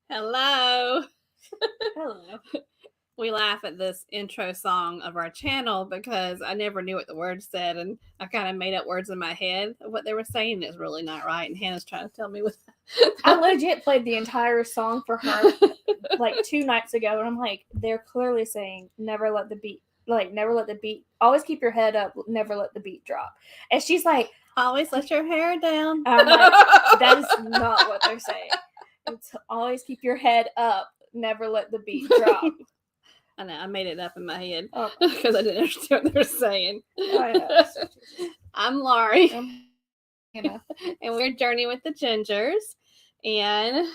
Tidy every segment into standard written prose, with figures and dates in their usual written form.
Hello. Hello. We laugh at this intro song of our channel because I never knew what the words said, and I kind of made up words in my head of what they were saying, and it's really not right. And Hannah's trying to tell me what. I legit played the entire song for her like 2 nights ago, and I'm like, they're clearly saying never let the beat, always keep your head up, never let the beat drop. And she's like, always let your hair down. I'm like, that is not what they're saying. It's always keep your head up, never let the beat drop. I know, I made it up in my head Oh. because I didn't understand what they're saying. I know. I'm Laurie. I'm Hannah. And we're Journey with the Gingers. And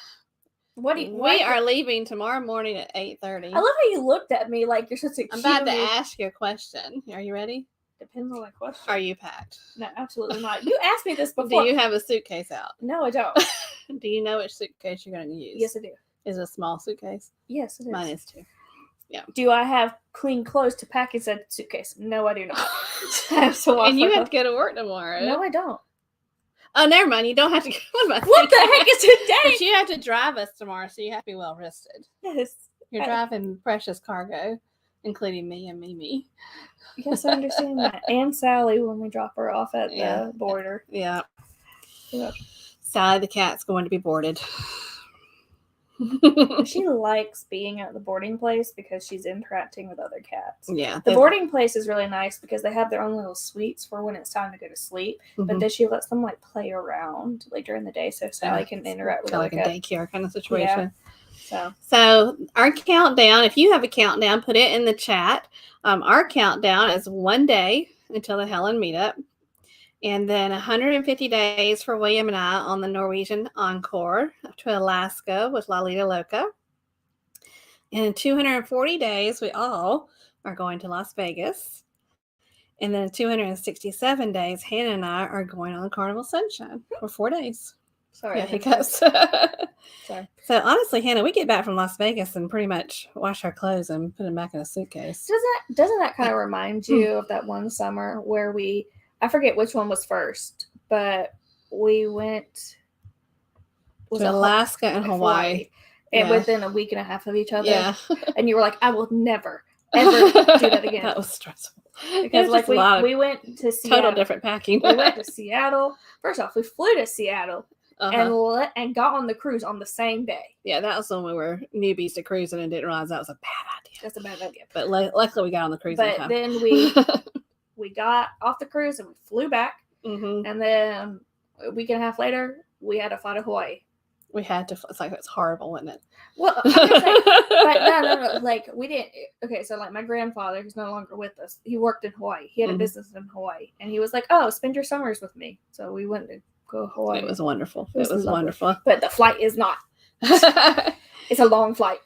we are leaving tomorrow morning at 8:30. I love how you looked at me like you're such a I'm about to ask you a question. Are you ready? Depends on the question. Are you packed? No, absolutely not. You asked me this before. Do you have a suitcase out? No, I don't. Do you know which suitcase you're going to use? Yes, I do. Is it a small suitcase? Yes, it is. Mine is too. Yeah. Do I have clean clothes to pack inside the suitcase? No, I do not. And you have to go to work tomorrow. No, I don't. Oh, never mind. You don't have to go. What the heck is today? But you have to drive us tomorrow, so you have to be well rested. Yes. You're driving precious cargo, including me and Mimi. Yes, I understand that. And Sally when we drop her off at the border. Yeah. Yep. Sally the cat's going to be boarded. She likes being at the boarding place because she's interacting with other cats. Yeah. The boarding place is really nice because they have their own little suites for when it's time to go to sleep. Mm-hmm. But then she lets them play around during the day so Sally can interact with other cats. Like a daycare kind of situation. Yeah. So our countdown, if you have a countdown, put it in the chat. Our countdown is 1 day until the Helen meetup. And then 150 days for William and I on the Norwegian Encore to Alaska with Lalita Loca. And in 240 days, we all are going to Las Vegas. And then in 267 days, Hannah and I are going on Carnival Sunshine for 4 days. Sorry. Yeah, hiccups. Sorry. So honestly, Hannah, we get back from Las Vegas and pretty much wash our clothes and put them back in a suitcase. Doesn't that kind of remind you of that one summer where I forget which one was first, but we went to Alaska and Hawaii. And within a week and a half of each other. Yeah. And you were like, I will never, ever do that again. That was stressful. Because we went to Seattle. Total different packing. We went to Seattle. First off, we flew to Seattle and got on the cruise on the same day. Yeah, that was when we were newbies to cruising and didn't realize that was a bad idea. That's a bad idea. But luckily we got on the cruise. But then we got off the cruise and we flew back. Mm-hmm. And then a week and a half later, we had to fly to Hawaii. We had to. It's like it's horrible, wasn't it? Well, I'm just saying, but no. Like we didn't. Okay, so like my grandfather, who's no longer with us, he worked in Hawaii. He had a business in Hawaii, and he was like, "Oh, spend your summers with me." So we went to go to Hawaii. It was wonderful. It was wonderful. But the flight is not. It's a long flight.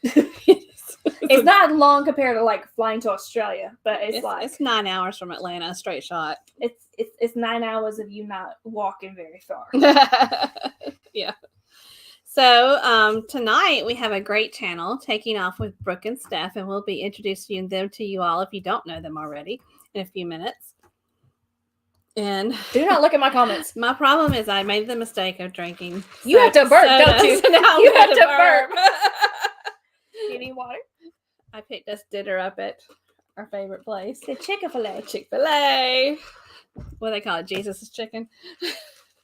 It's not long compared to like flying to Australia, but it's 9 hours from Atlanta, straight shot. It's 9 hours of you not walking very far. Yeah. So tonight we have a great channel taking off with Brooke and Steph, and we'll be introducing them to you all if you don't know them already in a few minutes. And do not look at my comments. My problem is I made the mistake of drinking. You have to burp, don't you? You have to burp. You need water? I picked us dinner up at our favorite place. The Chick-fil-A. Chick-fil-A. What do they call it? Jesus' chicken?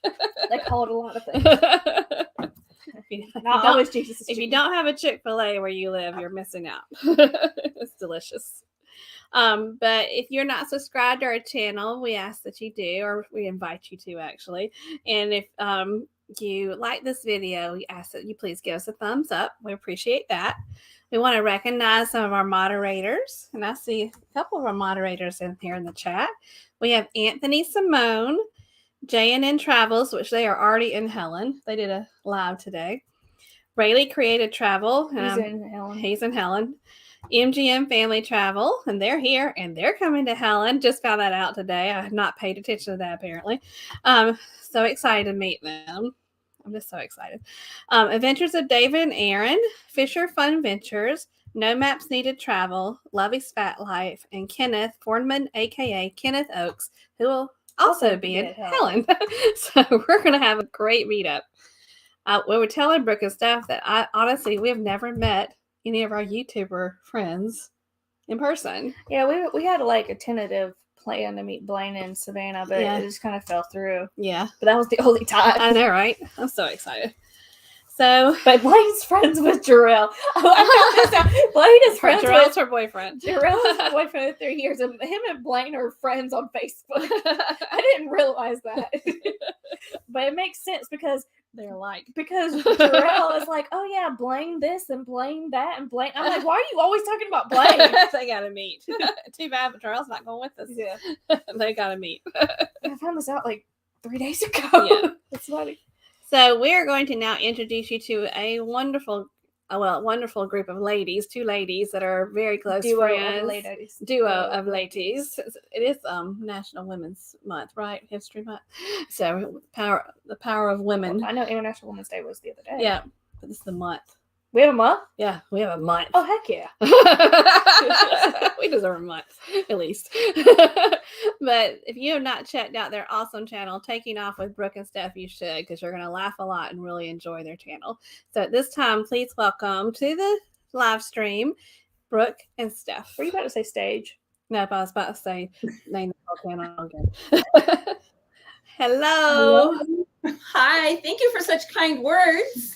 They call it a lot of things. If you don't have a Chick-fil-A where you live, you're missing out. It's delicious. But if you're not subscribed to our channel, we ask that you do, or we invite you to actually. And if you like this video, we ask that you please give us a thumbs up. We appreciate that. We want to recognize some of our moderators, and I see a couple of our moderators in here in the chat. We have Anthony Simone, J&N Travels, which they are already in Helen. They did a live today. Rayleigh Creative Travel. He's in Helen. MGM Family Travel, and they're here, and they're coming to Helen. Just found that out today. I have not paid attention to that, apparently. So excited to meet them. I'm just so excited. Adventures of David and Aaron, Fisher Fun Ventures, No Maps Needed Travel, Lovey's Fat Life, and Kenneth Fordman, a.k.a. Kenneth Oakes, who will also be in Helen. So we're going to have a great meetup. We were telling Brooke and Steph that honestly, we have never met any of our YouTuber friends in person. Yeah, we had like a tentative plan to meet Blaine and Savannah, but it just kind of fell through. Yeah. But that was the only time. I know, right? I'm so excited. So, but Blaine's friends with Jarrell. I found this out. Blaine is friends Jarrell's with her boyfriend. Jarrell is her boyfriend of 3 years, and him and Blaine are friends on Facebook. I didn't realize that, but it makes sense because they're alike. Because Jarrell is like, oh yeah, Blaine this and Blaine that and Blaine. I'm like, why are you always talking about Blaine? They gotta meet. Too bad, but Jarrell's not going with us. Yeah, they gotta meet. I found this out like 3 days ago. Yeah, that's funny. So we're going to now introduce you to a wonderful group of ladies, 2 ladies that are very close friends. Duo of ladies. It is National Women's Month, right? History Month. So the power of women. Well, I know International Women's Day was the other day. Yeah, but this is the month. We have a month? Yeah, we have a month. Oh, heck yeah. We deserve a month, at least. But if you have not checked out their awesome channel, Taking Off with Brooke and Steph, you should, because you're going to laugh a lot and really enjoy their channel. So at this time, please welcome to the live stream, Brooke and Steph. Were you about to say stage? Nope, I was about to say name the whole channel again. Hello. Hi, thank you for such kind words.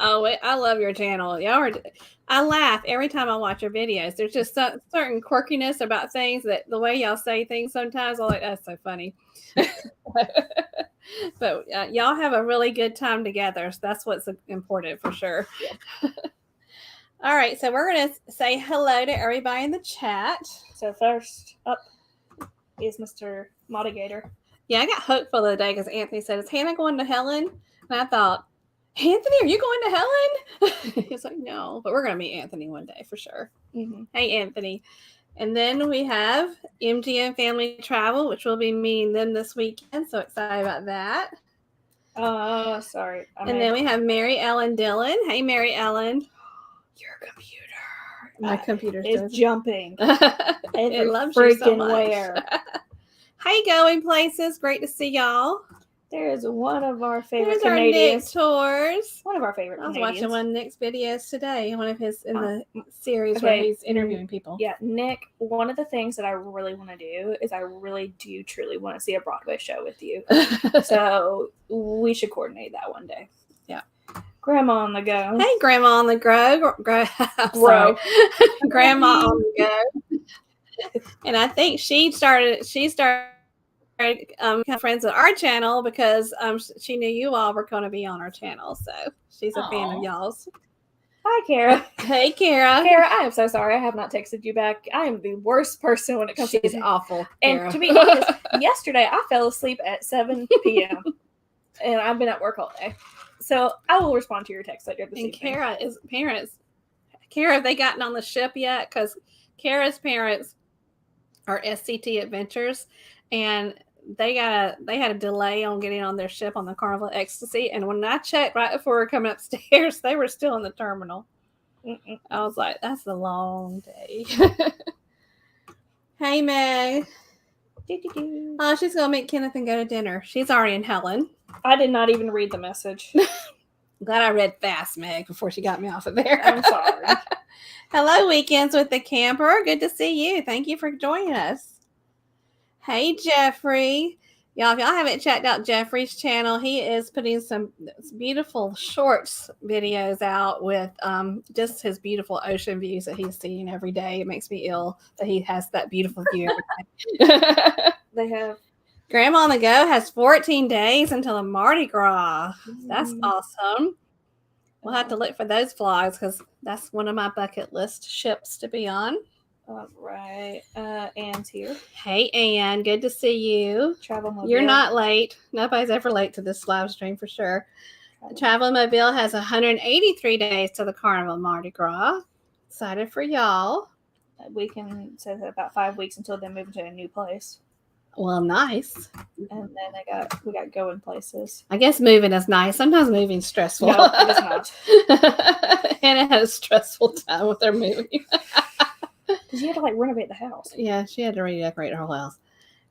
Oh, I love your channel. I laugh every time I watch your videos. There's just certain quirkiness about things that the way y'all say things sometimes, I'm like, that's so funny. But y'all have a really good time together. So that's what's important for sure. Yeah. All right. So we're going to say hello to everybody in the chat. So first up is Mr. Modigator. Yeah, I got hopeful the other day because Anthony said, is Hannah going to Helen? And I thought, Anthony, are you going to Helen? He's like, no, but we're going to meet Anthony one day for sure. Mm-hmm. Hey, Anthony. And then we have MGM Family Travel, which we'll be meeting them this weekend. So excited about that. Sorry. Then we have Mary Ellen Dillon. Hey, Mary Ellen. Your computer. My computer is jumping. It loves you so much. Where. Hey, Going Places. Great to see y'all. There is one of our favorite There's Canadians. Our Nick Tours. One of our favorite Canadians. I was watching one of Nick's videos today. One of his in the series where he's interviewing people. Yeah, Nick, one of the things that I really want to do is I really do truly want to see a Broadway show with you. So we should coordinate that one day. Yeah. Grandma on the go. Hey, Grandma on the go. Grandma on the go. And I think she started friends with our channel because she knew you all were going to be on our channel, so she's a fan of y'all's. Hi, Kara. Hey, Kara. Kara, I am so sorry I have not texted you back. I am the worst person when it comes to She's awful. And Kara. To be honest, yesterday I fell asleep at 7 p.m. and I've been at work all day, so I will respond to your text later this evening. Kara is parents. Kara, have they gotten on the ship yet? Because Kara's parents are SCT Adventures, and they had a delay on getting on their ship on the Carnival Ecstasy. And when I checked right before we were coming upstairs, they were still in the terminal. Mm-mm. I was like, that's a long day. Hey, Meg. Oh, she's going to meet Kenneth and go to dinner. She's already in Helen. I did not even read the message. Glad I read fast, Meg, before she got me off of there. I'm sorry. Hello, Weekends with the Camper. Good to see you. Thank you for joining us. Hey, Jeffrey. Y'all, if y'all haven't checked out Jeffrey's channel, he is putting some beautiful shorts videos out with just his beautiful ocean views that he's seeing every day. It makes me ill that he has that beautiful view every day. They have. Grandma on the Go has 14 days until the Mardi Gras. That's awesome. We'll have to look for those vlogs because that's one of my bucket list ships to be on. All right. Anne's here. Hey, Anne. Good to see you. Travel mobile. You're not late. Nobody's ever late to this live stream for sure. Travel Mobile has 183 days to the Carnival Mardi Gras. Excited for y'all. We can say that about 5 weeks until they move to a new place. Well, nice. And then we got going places. I guess moving is nice. Sometimes moving's stressful. No, it is not. Hannah had a stressful time with her moving. Because you had to like renovate the house. Yeah, she had to redecorate her whole house.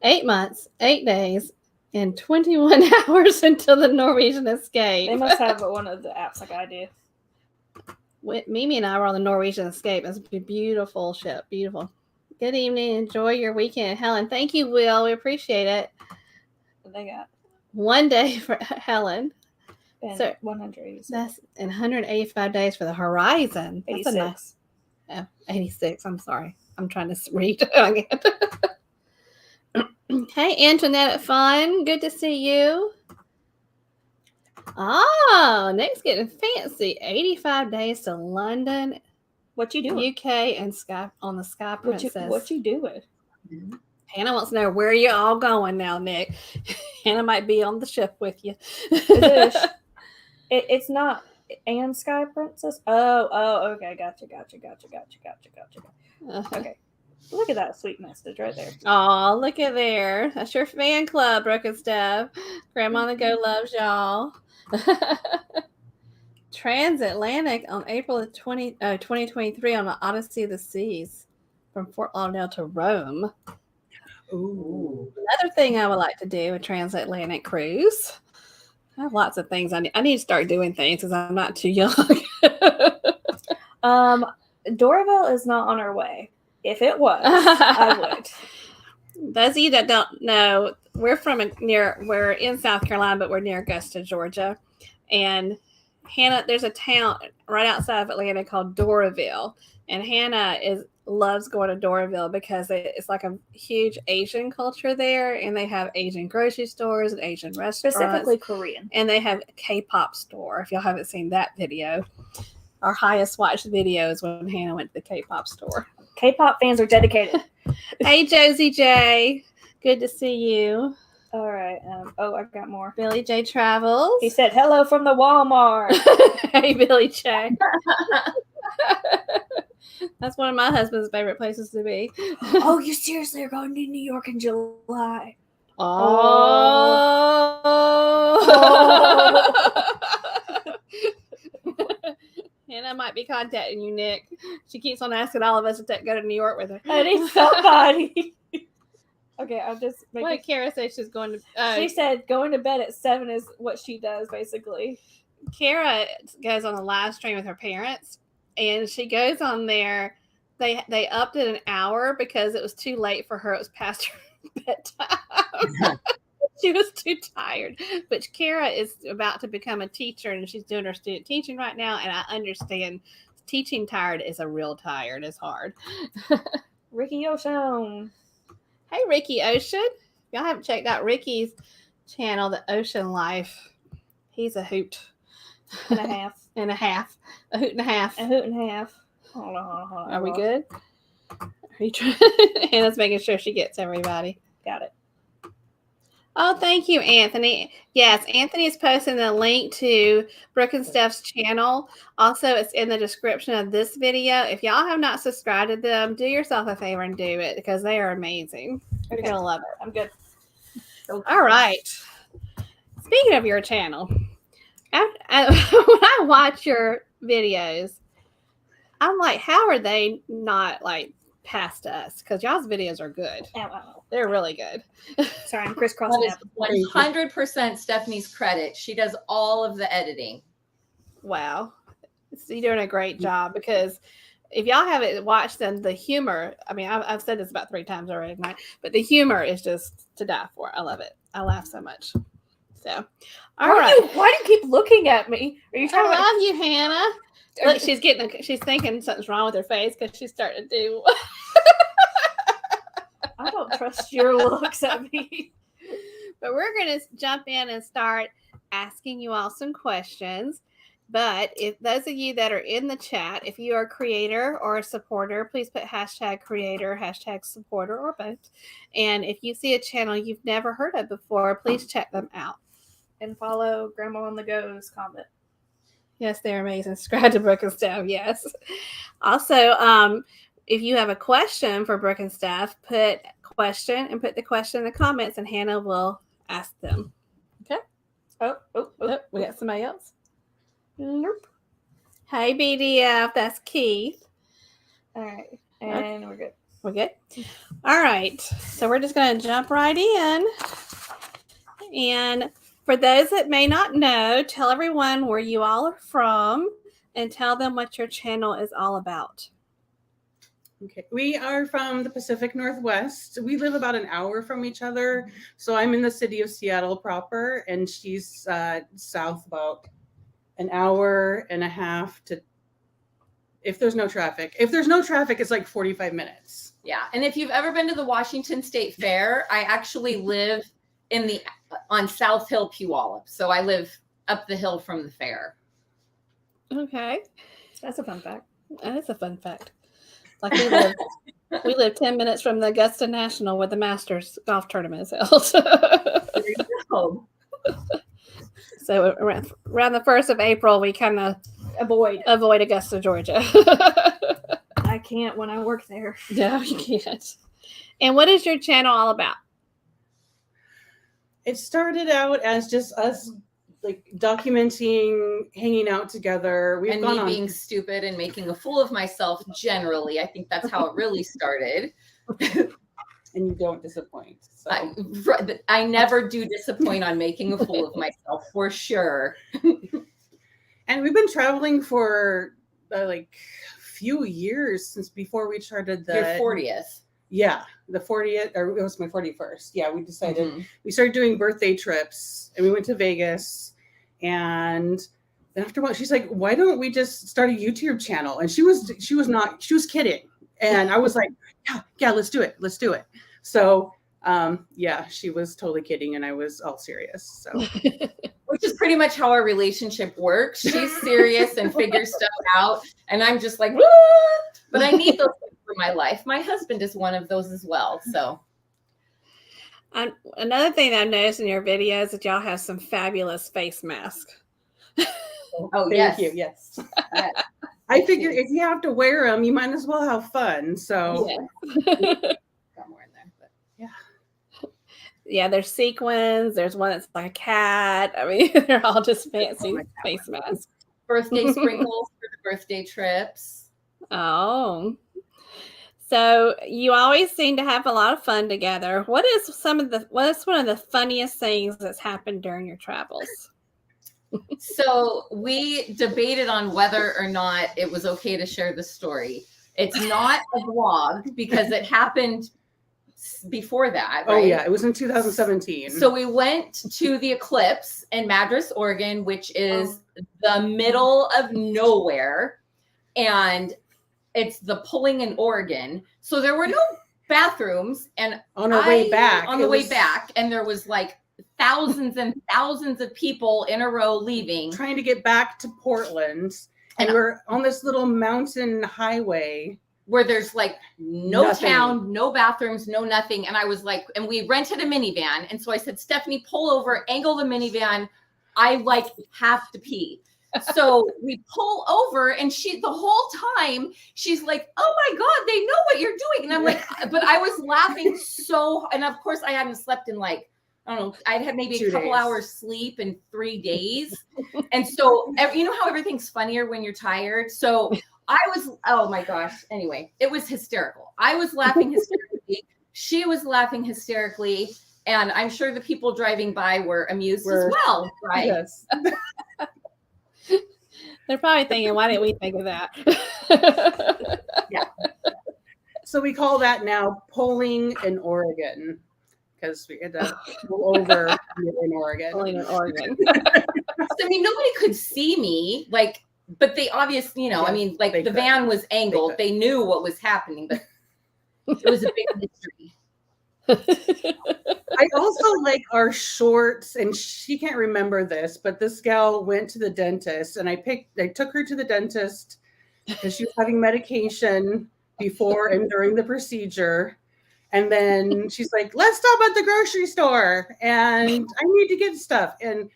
8 months, 8 days, and 21 hours until the Norwegian escape. They must have one of the apps like I do. Mimi and I were on the Norwegian escape. It's a beautiful ship. Beautiful. Good evening. Enjoy your weekend, Helen. Thank you, Will. We appreciate it. They got 1 day for Helen. and So 186. that's in 185 days for the Horizon. That's 86. a nice. 86. I'm sorry. I'm trying to read. Hey, Antoinette Fun. Good to see you. Oh, Nick's getting fancy. 85 days to London, What you doing? UK, and Sky on the Sky Princess. What you doing? Hannah wants to know where you all going now, Nick. Hannah might be on the ship with you. It's not and Sky Princess. Oh, okay. Gotcha. Okay. Look at that sweet message right there. Oh, look at there. That's your fan club, Brooke and Steph. Grandma the Go loves y'all. Transatlantic on April 2023 on the Odyssey of the Seas from Fort Lauderdale to Rome. Ooh. Another thing I would like to do, a transatlantic cruise. I have lots of things I need to start doing things because I'm not too young. Doraville is not on our way. If it was, I would. Those of you that don't know, we're in South Carolina, but we're near Augusta, Georgia. And Hannah, there's a town right outside of Atlanta called Doraville. And Hannah loves going to Doraville because it's like a huge Asian culture there. And they have Asian grocery stores and Asian restaurants. Specifically Korean. And they have a K-pop store. If y'all haven't seen that video, our highest watched video is when Hannah went to the K-pop store. K-pop fans are dedicated. Hey, Josie J. Good to see you. All right. I got more. Billy J. Travels. He said, hello from the Walmart. Hey, Billy J. That's one of my husband's favorite places to be. Oh, you seriously are going to New York in July? Hannah might be contacting you, Nick. She keeps on asking all of us to go to New York with her. I need somebody. Okay, I'm just making... What did Kara say she's going to... she said going to bed at 7 is what she does, basically. Kara goes on a live stream with her parents, and she goes on there. They upped it an hour because it was too late for her. It was past her bedtime. She was too tired. But Kara is about to become a teacher, and she's doing her student teaching right now. And I understand teaching tired is a real tired. It's hard. Ricky Ocean. Hey, Ricky Ocean. If y'all haven't checked out Ricky's channel, The Ocean Life, he's a hoot. And a half. And a half. A hoot and a half. A hoot and a half. Hold on. Are we good? Hannah's making sure she gets everybody. Got it. Oh, thank you, Anthony. Yes, Anthony is posting the link to Brooke and Steph's channel. Also, it's in the description of this video. If y'all have not subscribed to them, do yourself a favor and do it because they are amazing. You're going to love it. I'm good. All right. Speaking of your channel, when I watch your videos, I'm like, how are they not like past us? Because y'all's videos are good. Ow. They're really good. Sorry, I'm crisscrossing That is 100% Stephanie's credit. She does all of the editing. Wow. So you're doing a great job because if y'all haven't watched them, the humor, I mean, I've said this about 3 times already tonight, but the humor is just to die for. I love it. I laugh so much. So, all right. Why do you keep looking at me? Are you trying I to love you, Hannah. Look, she's thinking something's wrong with her face because she's starting to do. I don't trust your looks at me. But we're going to jump in and start asking you all some questions. But if those of you that are in the chat, if you are a creator or a supporter, please put #creator, #supporter, or both. And if you see a channel you've never heard of before, please check them out. and follow Grandma on the Go's comment. Yes, they're amazing. Subscribe to Brooke and Steph. Yes. Also, if you have a question for Brooke and Steph, put the question in the comments, and Hannah will ask them. Okay. Oh, We got somebody else. Nope. Hey, BDF. That's Keith. All right, and we're good. We're good. All right. So we're just going to jump right in. And for those that may not know, tell everyone where you all are from and tell them what your channel is all about. Okay, we are from the Pacific Northwest. We live about an hour from each other. So I'm in the city of Seattle proper, and she's south about an hour and a half to, if there's no traffic. If there's no traffic, it's like 45 minutes. Yeah. And if you've ever been to the Washington State Fair, I actually live on South Hill, Puyallup. So I live up the hill from the fair. Okay. That's a fun fact. That is a fun fact. Like we live 10 minutes from the Augusta National where the Masters golf tournament is held. So around the 1st of April, we kind of avoid Augusta, Georgia. I can't when I work there. No, you can't. And what is your channel all about? It started out as just us like documenting, hanging out together. And me being stupid and making a fool of myself generally. I think that's how it really started. And you don't disappoint. So. I never do disappoint on making a fool of myself, for sure. And we've been traveling for like a few years since before we started Your 40th. Yeah, the 40th, or it was my 41st. Yeah, we decided we started doing birthday trips, and we went to Vegas. And then after a while, she's like, "Why don't we just start a YouTube channel?" And she was kidding, and I was like, "Yeah, let's do it. So, yeah, she was totally kidding, and I was all serious. So, which is pretty much how our relationship works. She's serious and figures stuff out, and I'm just like, but I need those things for my life. My husband is one of those as well. So, another thing that I've noticed in your videos is that y'all have some fabulous face masks. Oh, thank you. Yes. I figure if you have to wear them, you might as well have fun. So, got more in there, but yeah, there's sequins. There's one that's like a cat. I mean, they're all just fancy face masks. Birthday sprinkles for the birthday trips. Oh. So you always seem to have a lot of fun together. What is one of the funniest things that's happened during your travels? So we debated on whether or not it was okay to share the story. It's not a vlog because it happened before that. Right? Oh yeah, it was in 2017. So we went to the Eclipse in Madras, Oregon, which is the middle of nowhere, and it's the pulling in Oregon. So there were no bathrooms, and on the way back, and there was like thousands and thousands of people in a row leaving, trying to get back to Portland, and we're on this little mountain highway where there's like no town, no bathrooms, no nothing. And I was like, and we rented a minivan. And so I said, Stephanie, pull over, angle the minivan. I like have to pee. So we pull over, and the whole time she's like, "Oh my God, they know what you're doing." And I'm like, but I was laughing so, and of course I hadn't slept in like, I don't know, I'd had maybe a couple hours sleep in 3 days. And so, you know how everything's funnier when you're tired? So I was, oh my gosh. Anyway, it was hysterical. I was laughing hysterically. She was laughing hysterically. And I'm sure the people driving by were amused as well, right? Yes. They're probably thinking, why didn't we think of that? Yeah. So we call that now polling in Oregon, because we had to pull over in Oregon. Polling in Oregon. So, I mean, nobody could see me, like, but they obviously, you know, I mean, like the van was angled. They knew what was happening, but it was a big mystery. I also like our shorts, and she can't remember this, but this gal went to the dentist, and I took her to the dentist because she was having medication before and during the procedure. And then she's like, "Let's stop at the grocery store, and I need to get stuff." And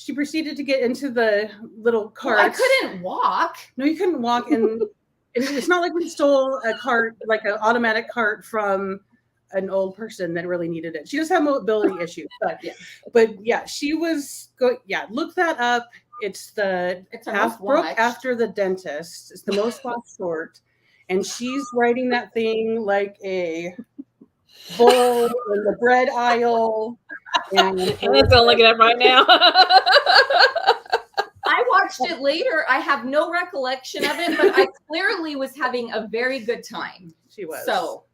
she proceeded to get into the little cart. Well, I couldn't walk. No, you couldn't walk. And it's not like we stole a cart, like an automatic cart from an old person that really needed it. She does have mobility issues, but yeah, she was look that up. It's Brooke after the dentist. It's the most watched short, and she's writing that thing like a bull in the bread aisle. And Let's go look it up right now. I watched it later. I have no recollection of it, but I clearly was having a very good time. She was. So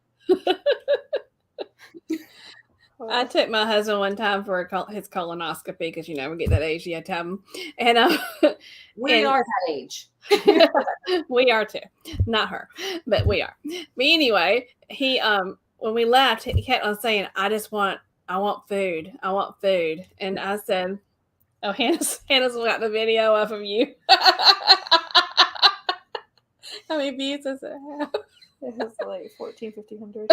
I took my husband one time for his colonoscopy because, we get that age yet. And we are that age. We are too. Not her, but we are. But anyway, he when we left, he kept on saying, I want food. I want food. And I said, oh, Hannah's got the video up of you. How many views does it have? It has like 1,500.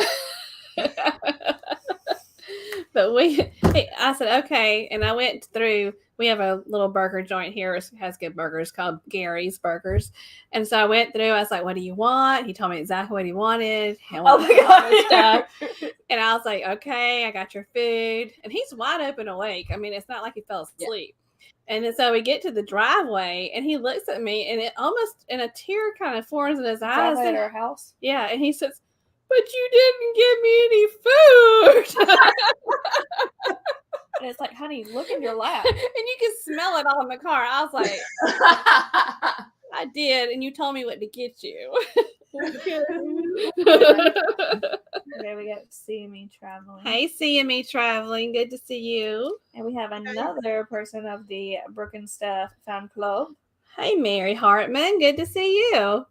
But I said, okay. And I went through, we have a little burger joint here. It has good burgers called Gary's Burgers. And so I went through, I was like, what do you want? He told me exactly what he wanted. Oh my God. Stuff. And I was like, okay, I got your food. And he's wide open awake. I mean, it's not like he fell asleep. Yeah. And then so we get to the driveway and he looks at me and it almost, and a tear kind of forms in his eyes. At our house? Yeah. And he says, but you didn't give me any food. And it's like, honey, look in your lap. And you can smell it all in the car. I was like, I did. And you told me what to get you. Okay, we got See Me Traveling. Hey, seeing me traveling. Good to see you. And we have another person of the Brooke and Steph fan club. Hey, Mary Hartman. Good to see you.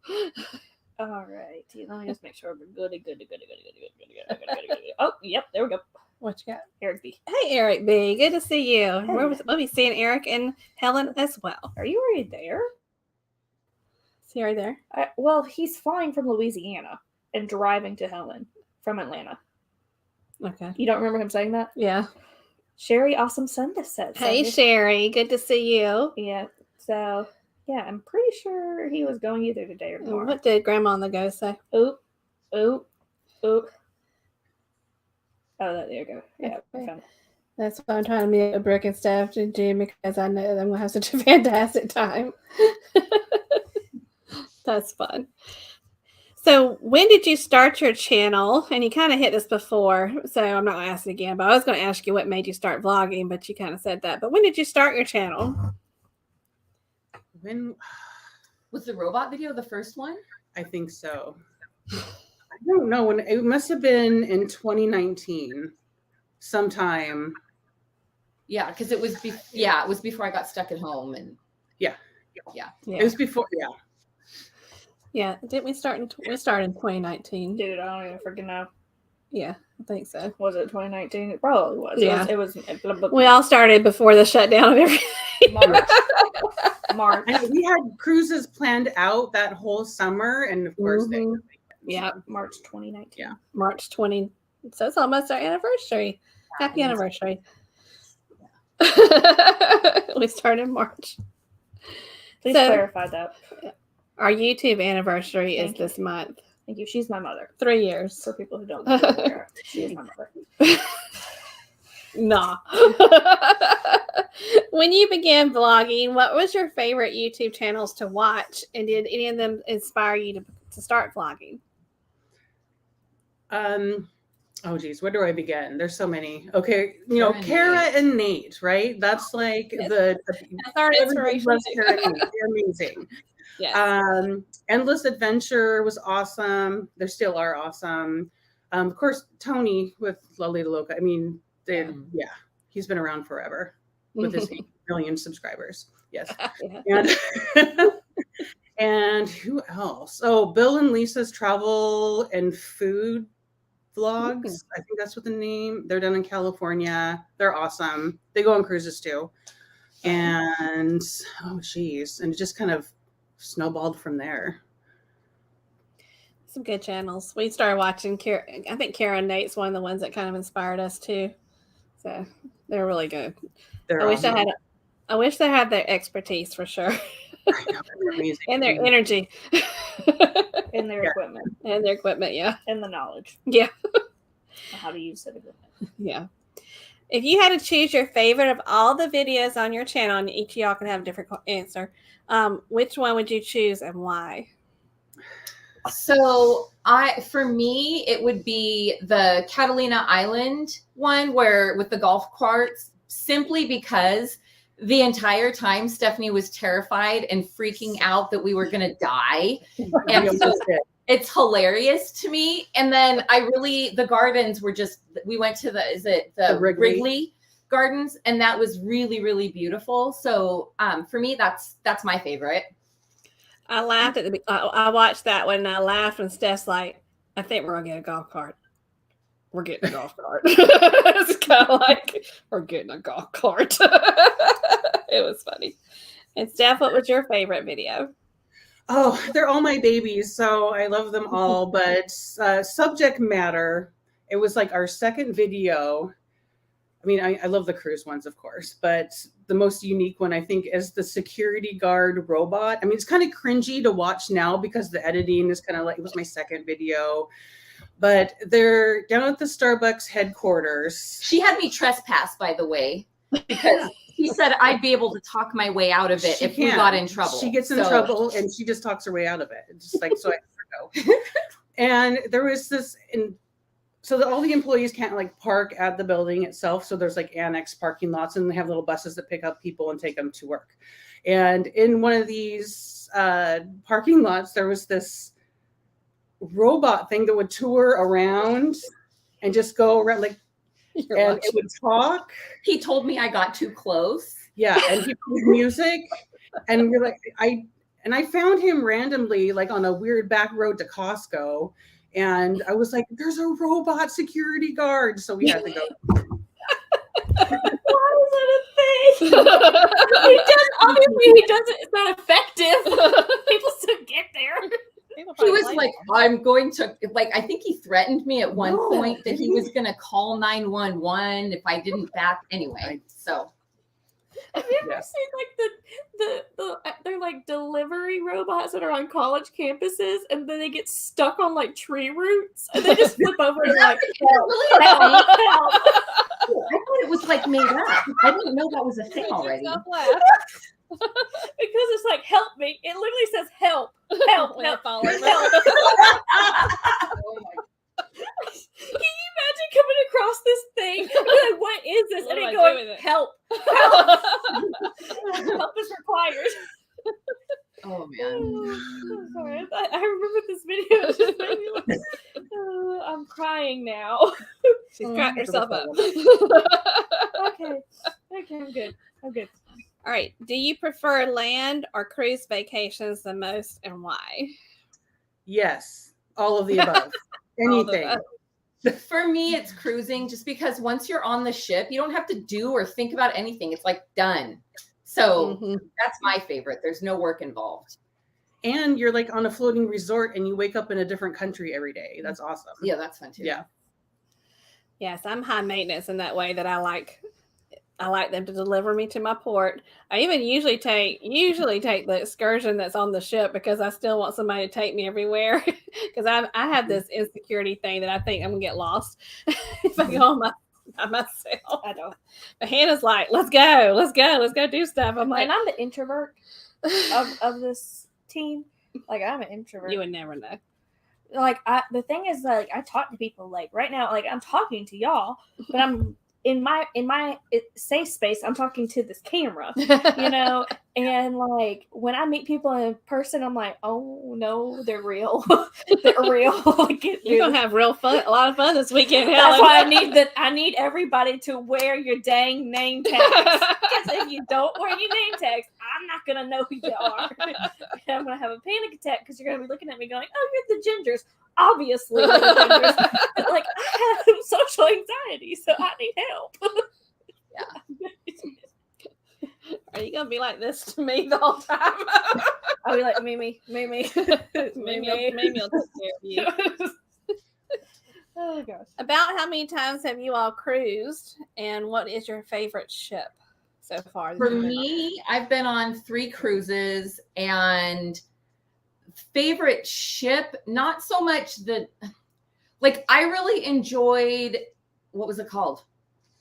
All right. Let me just make sure we're good. Oh, yep. There we go. What you got? Eric B. Hey, Eric B. Good to see you. Hey. We'll be seeing Eric and Helen as well. Are you already there? Is he already there? Well, he's flying from Louisiana and driving to Helen from Atlanta. Okay. You don't remember him saying that? Yeah. Sherry Awesome Sunday said. Hey, Sherry. Good to see you. Yeah. So, yeah, I'm pretty sure he was going either today or tomorrow. What did Grandma on the Go say? Oop. Oh, there you go. Yeah, I found it. That's why I'm trying to meet a Brooke and Steph to do because I know that I'm going to have such a fantastic time. That's fun. So when did you start your channel? And you kind of hit this before, so I'm not going to ask it again, but I was going to ask you what made you start vlogging, but you kind of said that. But when did you start your channel? When was the robot video the first one? I think so. I don't know when. It must have been in 2019 sometime. Yeah, because it was it was before I got stuck at home. And yeah. It was before. Didn't we start in 2019? Dude, I don't even freaking know. Yeah, I think so. Was it 2019? It probably was. Yeah. It was we all started before the shutdown of everything. March. And we had cruises planned out that whole summer, and of course, March 2019. Yeah, March 20. So it's almost our anniversary. Happy anniversary. We started in March. Please clarify that. Our YouTube anniversary is this month. Thank you. She's my mother. 3 years. For people who don't know, she is my mother. Nah. When you began vlogging, what was your favorite YouTube channels to watch? And did any of them inspire you to start vlogging? Oh geez, where do I begin? There's so many. Okay, Kara and Nate, right? That's like that's our inspiration. They're amazing. Yes. Endless Adventure was awesome. They still are awesome. Of course, Tony with Lolita Loca. I mean, he's been around forever with his 8 million subscribers. Yes. And who else? Oh, Bill and Lisa's travel and food vlogs. I think that's what the name. They're done in California. They're awesome. They go on cruises too. And and it just kind of snowballed from there. Some good channels. We started watching I think Kara and Nate's one of the ones that kind of inspired us too. So they're really good. I I wish they had their expertise for sure. I know, they're amazing. And their energy. In their equipment. And their equipment, yeah. And the knowledge. Yeah. How to use it. Yeah. If you had to choose your favorite of all the videos on your channel, and each of y'all can have a different answer, which one would you choose and why? So for me, it would be the Catalina Island one where with the golf carts, simply because the entire time Stephanie was terrified and freaking out that we were going to die. And so it's hilarious to me. And then the gardens were we went to the Wrigley Gardens, and that was really, really beautiful. So for me, that's my favorite. I laughed I watched that one and I laughed when Steph's like, I think we're gonna get a golf cart. We're getting a golf cart. It's kind of like we're getting a golf cart. It was funny. And Steph, what was your favorite video? Oh, they're all my babies, so I love them all. But subject matter, it was like our second video. I mean, I love the cruise ones, of course, but the most unique one, I think, is the security guard robot. I mean, it's kind of cringy to watch now because the editing is kind of like, it was my second video, but they're down at the Starbucks headquarters. She had me trespass, by the way, because he said I'd be able to talk my way out of it if we got in trouble. She gets in trouble and she just talks her way out of it. It's just like, so I let her go. And there was this, so that all the employees can't like park at the building itself. So there's like annex parking lots, and they have little buses that pick up people and take them to work. And in one of these parking lots, there was this robot thing that would tour around and just go around like, and it would talk. He told me I got too close. Yeah, and he played music, and we're like, I found him randomly like on a weird back road to Costco. And I was like, there's a robot security guard. So we had to go. Why is that a thing? He doesn't, it's not effective. People still get there. He was like, I'm going to, I think he threatened me at one point that he was going to call 911 if I didn't back. Anyway, so. Have you ever seen they're like delivery robots that are on college campuses, and then they get stuck on like tree roots and they just flip over and like help. I thought it was like made up. I didn't know that was a thing already. Because it's like help me. It literally says help. Help. Oh Can you imagine coming across this thing? Like, what is this? And it going, help. Help is required. Oh, man. I'm sorry. I remember this video. It just made me like, I'm crying now. She's cracked herself up. Okay, I'm good. All right. Do you prefer land or cruise vacations the most, and why? Yes, all of the above. Anything. For me, it's cruising, just because once you're on the ship, you don't have to do or think about anything. It's like done. So that's my favorite. There's no work involved. And you're like on a floating resort and you wake up in a different country every day. That's awesome. Yeah, that's fun too. Yeah. Yes, I'm high maintenance in that way, that I like them to deliver me to my port. I even usually take the excursion that's on the ship, because I still want somebody to take me everywhere. Because I have this insecurity thing that I think I'm gonna get lost if I go by myself. I don't. But Hannah's like, let's go do stuff. I'm like, And I'm the introvert of this team. Like, I'm an introvert. You would never know. Like, the thing is, like, I talk to people, like, right now, like, I'm talking to y'all, but I'm in my safe space. I'm talking to this camera, you know. And like, when I meet people in person, I'm like, oh no, they're real. They're real. You're gonna have a lot of fun this weekend. That's why I need everybody to wear your dang name tags. Because if you don't wear your name tags, I'm not gonna know who you are. And I'm gonna have a panic attack because you're gonna be looking at me going, oh, you're the Gingers. Obviously, we're the Gingers. But like, I have social anxiety, so I need help. Yeah. Are you gonna be like this to me the whole time? I'll be like, Mimi. Maybe I'll take care of you. Oh gosh. About how many times have you all cruised, and what is your favorite ship? so far? For me, I've been on 3 cruises, and favorite ship, not so much I really enjoyed, what was it called?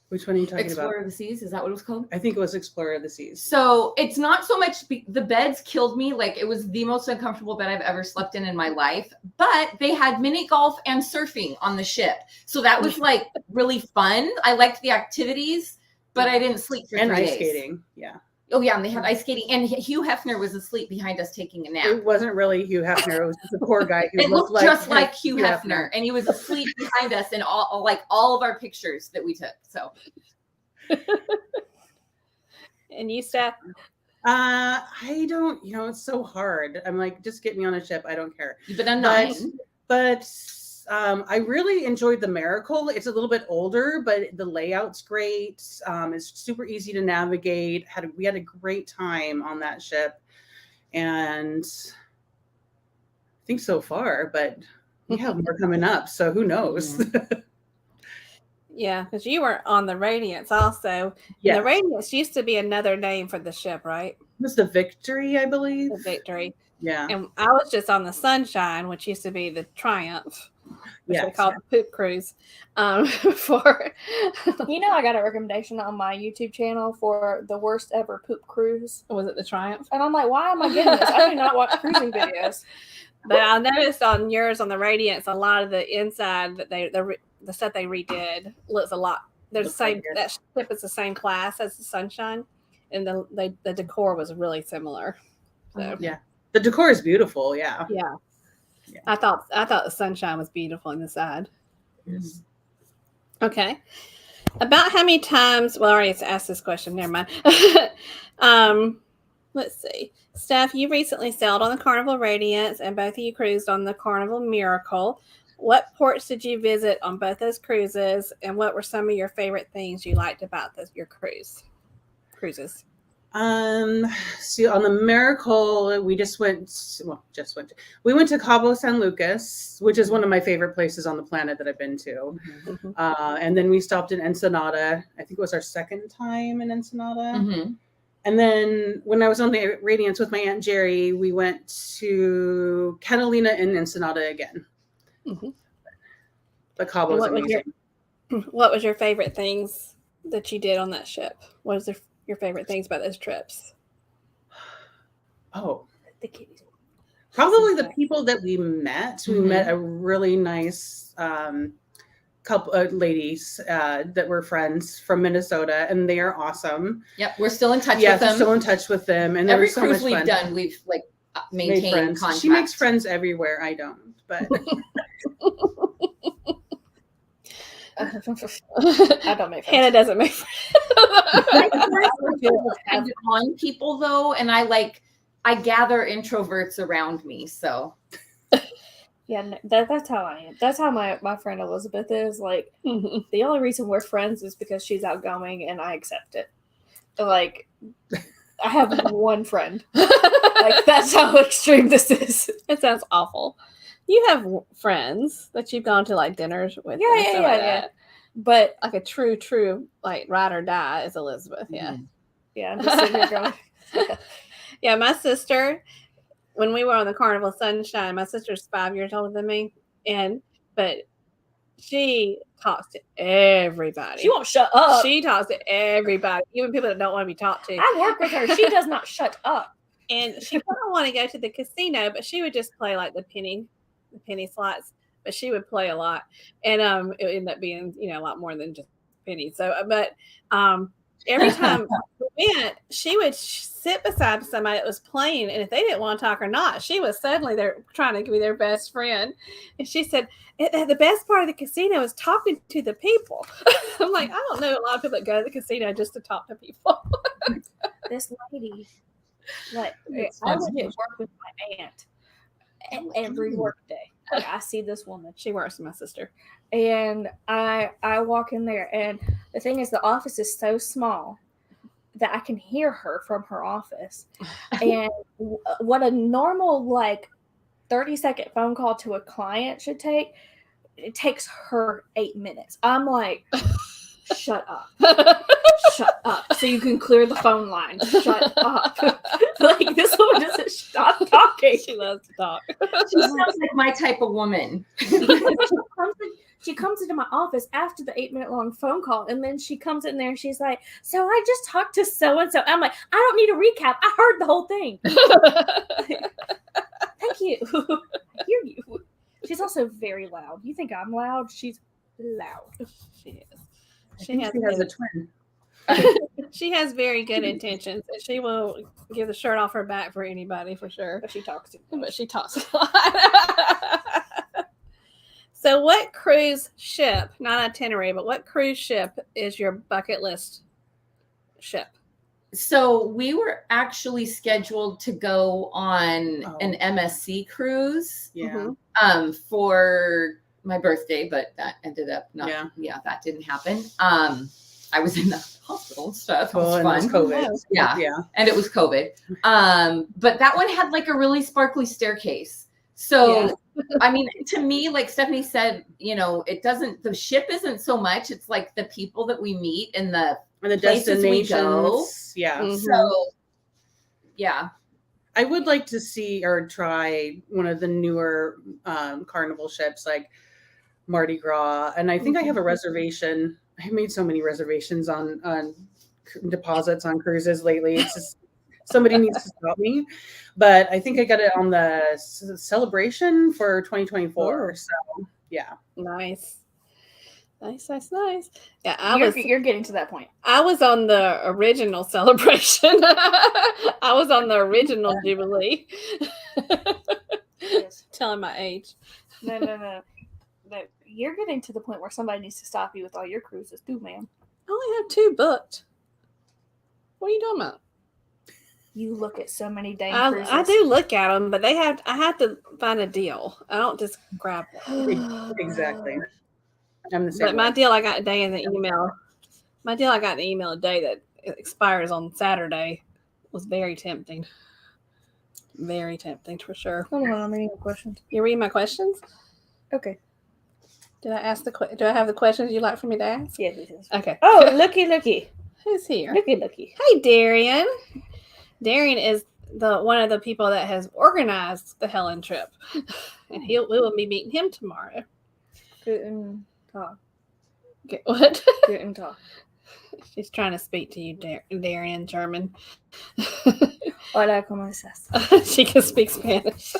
Which one are you talking Explorer about? of the Seas, is that what it was called? I think it was Explorer of the Seas. So it's not so much, the beds killed me. Like, it was the most uncomfortable bed I've ever slept in my life, but they had mini golf and surfing on the ship. So that was like really fun. I liked the activities, but I didn't sleep for 3 days. And ice skating, yeah. Oh yeah, and they had ice skating, and Hugh Hefner was asleep behind us taking a nap. It wasn't really Hugh Hefner. It was just a poor guy who It looked just like Hugh Hefner, Hefner, and he was asleep behind us in all of our pictures that we took. So, And you, Steph? I don't. It's so hard. I'm like, just get me on a ship. I don't care. You've been on 9. But I really enjoyed the Miracle. It's a little bit older, but the layout's great. It's super easy to navigate. We had a great time on that ship, and I think so far, but we have more coming up, so who knows? Yeah, because you were on the Radiance also. Yeah, The Radiance used to be another name for the ship, right? it was the Victory, I believe. The Victory. Yeah. And I was just on the Sunshine, which used to be the Triumph, which they called the poop cruise. For I got a recommendation on my YouTube channel for the worst ever poop cruise. was it the Triumph? And I'm like, why am I getting this? I do not watch cruising videos. But I noticed on yours on the Radiance, a lot of the inside that the set they redid looks a lot. They're the same. That ship is the same class as the Sunshine, and the decor was really similar. So Yeah, the decor is beautiful. Yeah. yeah. I thought the Sunshine was beautiful on the side. Yes. Okay. About how many times? Well, I already asked this question. Never mind. Let's see. Steph, you recently sailed on the Carnival Radiance, and both of you cruised on the Carnival Miracle. What ports did you visit on both those cruises, and what were some of your favorite things you liked about your cruises? See, on the Miracle, we went to Cabo San Lucas, which is one of my favorite places on the planet that I've been to. Mm-hmm. And then we stopped in Ensenada. I think it was our second time in Ensenada. Mm-hmm. And then when I was on the Radiance with my Aunt Jerry, we went to Catalina and Ensenada again. Mm-hmm. But Cabo was amazing. What was your favorite things that you did on that ship? What was your favorite things about those trips? Oh, The kitties. probably the people that we met. We met a really nice couple of ladies that were friends from Minnesota, and they are awesome. Yep, we're still in touch with Yes, them. still in touch with them, and Every so cruise much we've fun. done, we've Made maintained friends. contact. She makes friends everywhere. I don't, but I don't make friends. Hannah doesn't make friends. I'm on people though, and I gather introverts around me. So Yeah, that's how I am. That's how my friend Elizabeth is. Like, the only reason we're friends is because she's outgoing and I accept it. Like, I have one friend. Like, that's how extreme this is. It sounds awful. You have friends that you've gone to like dinners with. Yeah, and stuff like that. But Like a true like ride or die is Elizabeth. Yeah. yeah, I'm just sitting here going. Yeah, my sister, when we were on the Carnival Sunshine, my sister's 5 years older than me, but she talks to everybody. She won't shut up. She talks to everybody, even people that don't want to be talked to. I work with her. She does not shut up. And she didn't want to go to the casino, but she would just play like the penny slots. But she would play a lot, and it would end up being a lot more than just pennies. So, but every time we went, she would sit beside somebody that was playing, and if they didn't want to talk or not, she was suddenly there trying to be their best friend. And she said the best part of the casino is talking to the people. I'm like, I don't know a lot of people that go to the casino just to talk to people. This lady, like, I would work with my aunt every work day. Like, I see this woman. She works with my sister. And I walk in there, and the thing is, the office is so small that I can hear her from her office. And what a normal 30-second phone call to a client should take, it takes her 8 minutes. I'm like, Shut up. Shut up. So you can clear the phone line. Shut up. Like, this woman doesn't stop talking. She loves to talk. She sounds like my type of woman. She comes into my office after the 8-minute long phone call, and then she comes in there and she's like, so I just talked to so-and-so. I'm like, I don't need a recap. I heard the whole thing. Thank you. I hear you. She's also very loud. You think I'm loud? She's loud. She is. She has a twin. She has very good intentions, and she will give the shirt off her back for anybody, for sure. But she talks to me. But she talks a lot. So what cruise ship, not itinerary, but what cruise ship is your bucket list ship? So we were actually scheduled to go on an MSC cruise. Yeah. For my birthday, but that ended up not. Yeah, that didn't happen. I was in the hospital and stuff. It was fun. It was COVID. Yeah, and it was COVID. But that one had like a really sparkly staircase. So, I mean, to me, like Stephanie said, you know, the ship isn't so much. It's like the people that we meet and the places we go. Yeah. Mm-hmm. So, yeah. I would like to see or try one of the newer carnival ships like Mardi Gras. And I think I have a reservation. I have made so many reservations on deposits on cruises lately. It's just somebody needs to stop me. But I think I got it on the celebration for 2024. So, yeah. Nice. Yeah, You're getting to that point. I was on the original celebration. I was on the original Jubilee. Yes. Telling my age. No. You're getting to the point where somebody needs to stop you with all your cruises too, ma'am. I only have 2 booked. What are you talking about? You look at so many dang cruises. I do look at them, but I have to find a deal. I don't just grab one. Exactly. I'm the same. But my deal I got today in the email. My deal I got in the email today that it expires on Saturday was very tempting. Very tempting for sure. Hold on, I'm reading the questions. You read my questions? Okay. Did I ask do I have the questions you'd like for me to ask? Yes, it is. Okay. Oh, looky. Who's here? Looky. Hey, Darian. Darian is one of the people that has organized the Helen trip, and we will be meeting him tomorrow. Guten Tag. What? Guten Tag. She's trying to speak to you, Darian, German. Hola, ¿cómo estás? She can speak Spanish.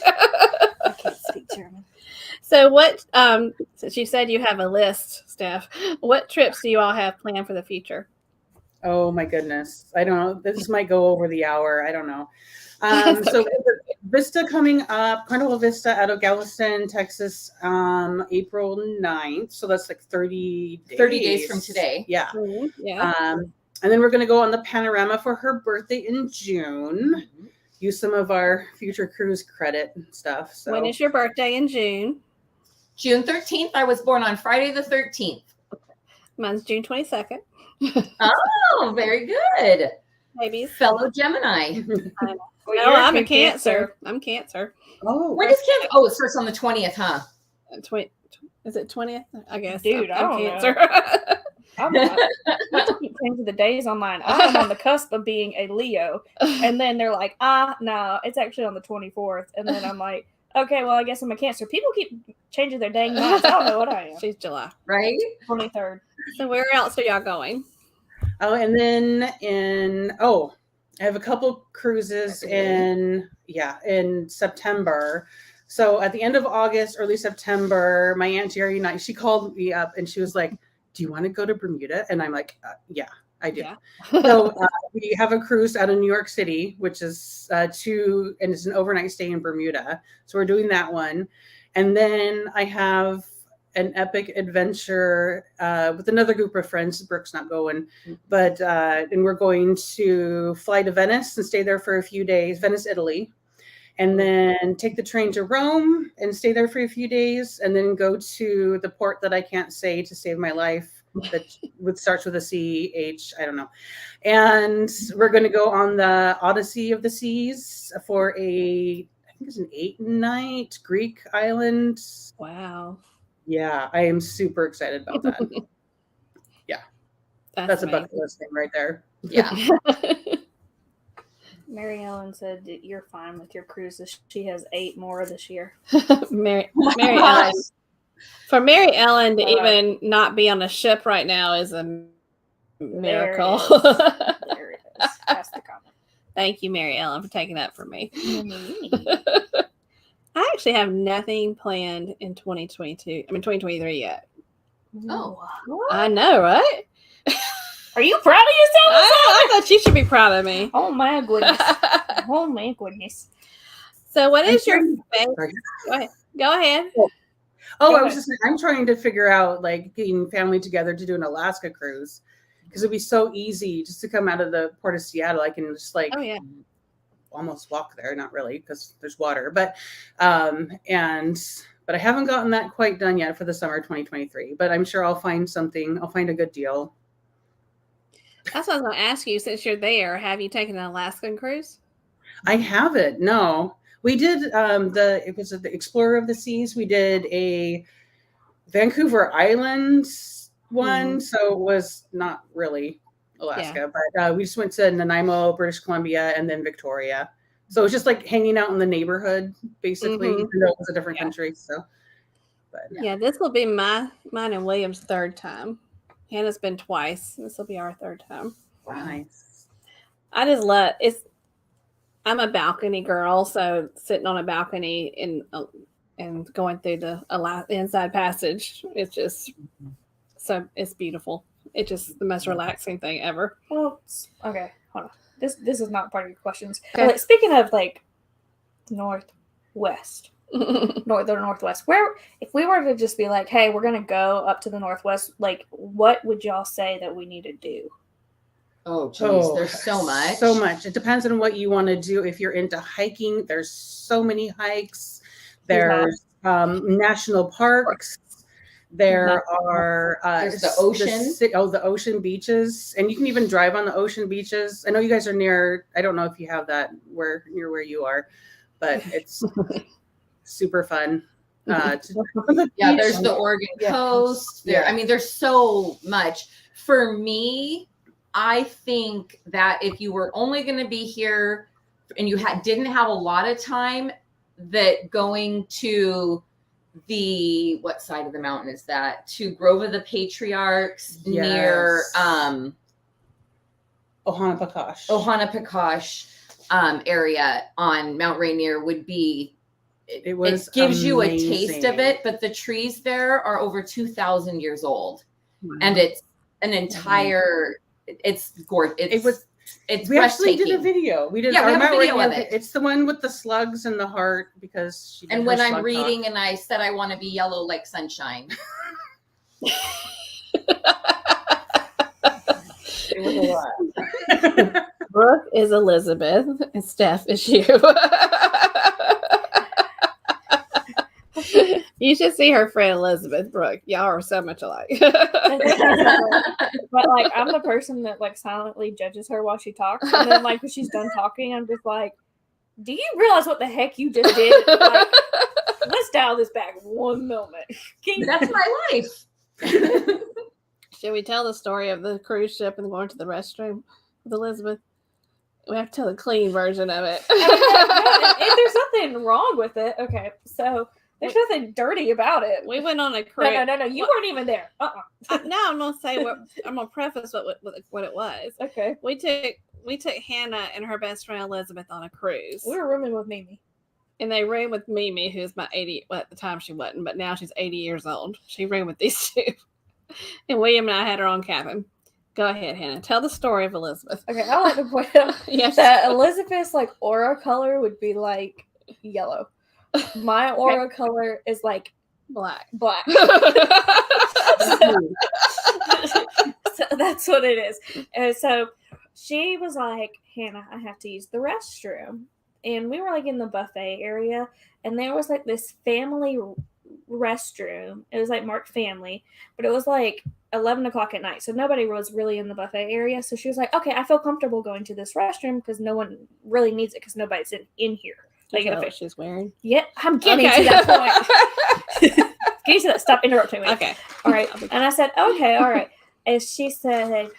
I can't speak German. So since you said you have a list, Steph, what trips do you all have planned for the future? Oh my goodness. I don't know. This might go over the hour. I don't know. So Vista coming up, Carnival Vista out of Galveston, Texas, April 9th. So that's like 30 days. 30 days from today. Yeah. Mm-hmm. Yeah. And then we're going to go on the Panorama for her birthday in June. Use some of our future cruise credit and stuff. So when is your birthday in June? June 13th. I was born on Friday the 13th. Mine's June 22nd. Oh, very good. Babies. Fellow Gemini. No, I'm a Cancer. I'm Cancer. Oh, When does Cancer? Oh, it starts on the 20th, huh? Is it 20th? I guess. Dude, I'm I don't Cancer. know. I'm not. I keep changing the days on mine. I'm on the cusp of being a Leo, and then they're like, no, it's actually on the 24th, and then I'm like, okay, well, I guess I'm a Cancer. People keep changing their dang minds. I don't know what I am. She's July. Right? 23rd. So where else are y'all going? Oh, and then I have a couple cruises in September. So at the end of August, early September, my Aunt Jerry and she called me up and she was like, do you want to go to Bermuda? And I'm like, yeah, I do. Yeah. So we have a cruise out of New York City, which is and it's an overnight stay in Bermuda. So we're doing that one. And then I have an epic adventure with another group of friends. Brooke's not going, but and we're going to fly to Venice and stay there for a few days, Venice, Italy, and then take the train to Rome and stay there for a few days, and then go to the port that I can't say to save my life that starts with a C-H, I don't know. And we're going to go on the Odyssey of the Seas for I think it's an 8-night Greek island. Wow. Yeah, I am super excited about that. Yeah. That's a bucket list thing right there. Yeah. Mary Ellen said that you're fine with your cruises. She has 8 more this year. Mary Ellen. For Mary Ellen to God. even not be on a ship right now is a miracle. There it is. That's the comment. Thank you, Mary Ellen, for taking that from me. I actually have nothing planned in 2023 yet. Oh. I know, right? Are you proud of yourself? I thought you should be proud of me. Oh my goodness. Oh my goodness. So what is your Sorry. Go ahead. Oh, I was just I'm trying to figure out like getting family together to do an Alaska cruise because it'd be so easy just to come out of the port of Seattle. I can just like almost walk there, not really because there's water, but but I haven't gotten that quite done yet for the summer of 2023, but I'm sure I'll find something. I'll find a good deal. That's what I was going to ask you. Since you're there, have you taken an Alaskan cruise? I haven't. No, we did. It was the Explorer of the Seas. We did a Vancouver Island one, so it was not really Alaska, but we just went to Nanaimo, British Columbia, and then Victoria. So it was just like hanging out in the neighborhood, basically, even though it was a different country. So, but this will be mine and William's 3rd time. Hannah's been twice. This will be our 3rd time. Nice. I just love it's. I'm a balcony girl, so sitting on a balcony and going through the inside passage, it's just it's beautiful. It's just the most relaxing thing ever. Well, okay, hold on. This is not part of your questions. Okay. Like, speaking of like northwest, northwest, where if we were to just be like, hey, we're gonna go up to the northwest, like, what would y'all say that we need to do? Oh, geez, there's so much. So much. It depends on what you want to do. If you're into hiking, there's so many hikes. There's national parks. There are there's the ocean. The ocean beaches, and you can even drive on the ocean beaches. I know you guys are near. I don't know if you have that near where you are, but it's super fun. There's the Oregon coast. There, I mean, there's so much. For me, I think that if you were only going to be here and you didn't have a lot of time, that going to what side of the mountain is that? To Grove of the Patriarchs near Ohanapekosh area on Mount Rainier would be. It gives you a taste of it, but the trees there are over 2,000 years old, and it's an entire. It's gorgeous. We actually did a video. We did. We have a video of it. It's the one with the slugs and the heart because she. And when I'm reading, and I said I want to be yellow like sunshine. It was a lot. Brooke is Elizabeth, and Steph is you. You should see her friend Elizabeth. Brooke, y'all are so much alike. But like, I'm the person that like silently judges her while she talks, and then like when she's done talking, I'm just like, "Do you realize what the heck you just did?" Like, let's dial this back one moment. That's my life. Should we tell the story of the cruise ship and going to the restroom with Elizabeth? We have to tell the clean version of it. If there's nothing wrong with it, okay, so. There's nothing dirty about it. We went on a cruise. No. You weren't even there. Now I'm gonna say I'm gonna preface what it was. Okay. We took Hannah and her best friend Elizabeth on a cruise. We were rooming with Mimi. And they roomed with Mimi, who's my 80. Well, at the time she wasn't, but now she's 80 years old. She roomed with these two. And William and I had our own cabin. Go ahead, Hannah. Tell the story of Elizabeth. Okay, I like to point out that Elizabeth's like aura color would be like yellow. My aura color is like black. So that's what it is. And so she was like, Hannah, I have to use the restroom. And we were like in the buffet area, and there was like this family restroom. It was like marked family, but it was like 11 o'clock at night. So nobody was really in the buffet area. So she was like, okay, I feel comfortable going to this restroom because no one really needs it because nobody's in here. Like, what she's wearing. Yeah, I'm getting to that point. Getting to that. Stop interrupting me. Okay. All right. And I said, okay, all right. And she said,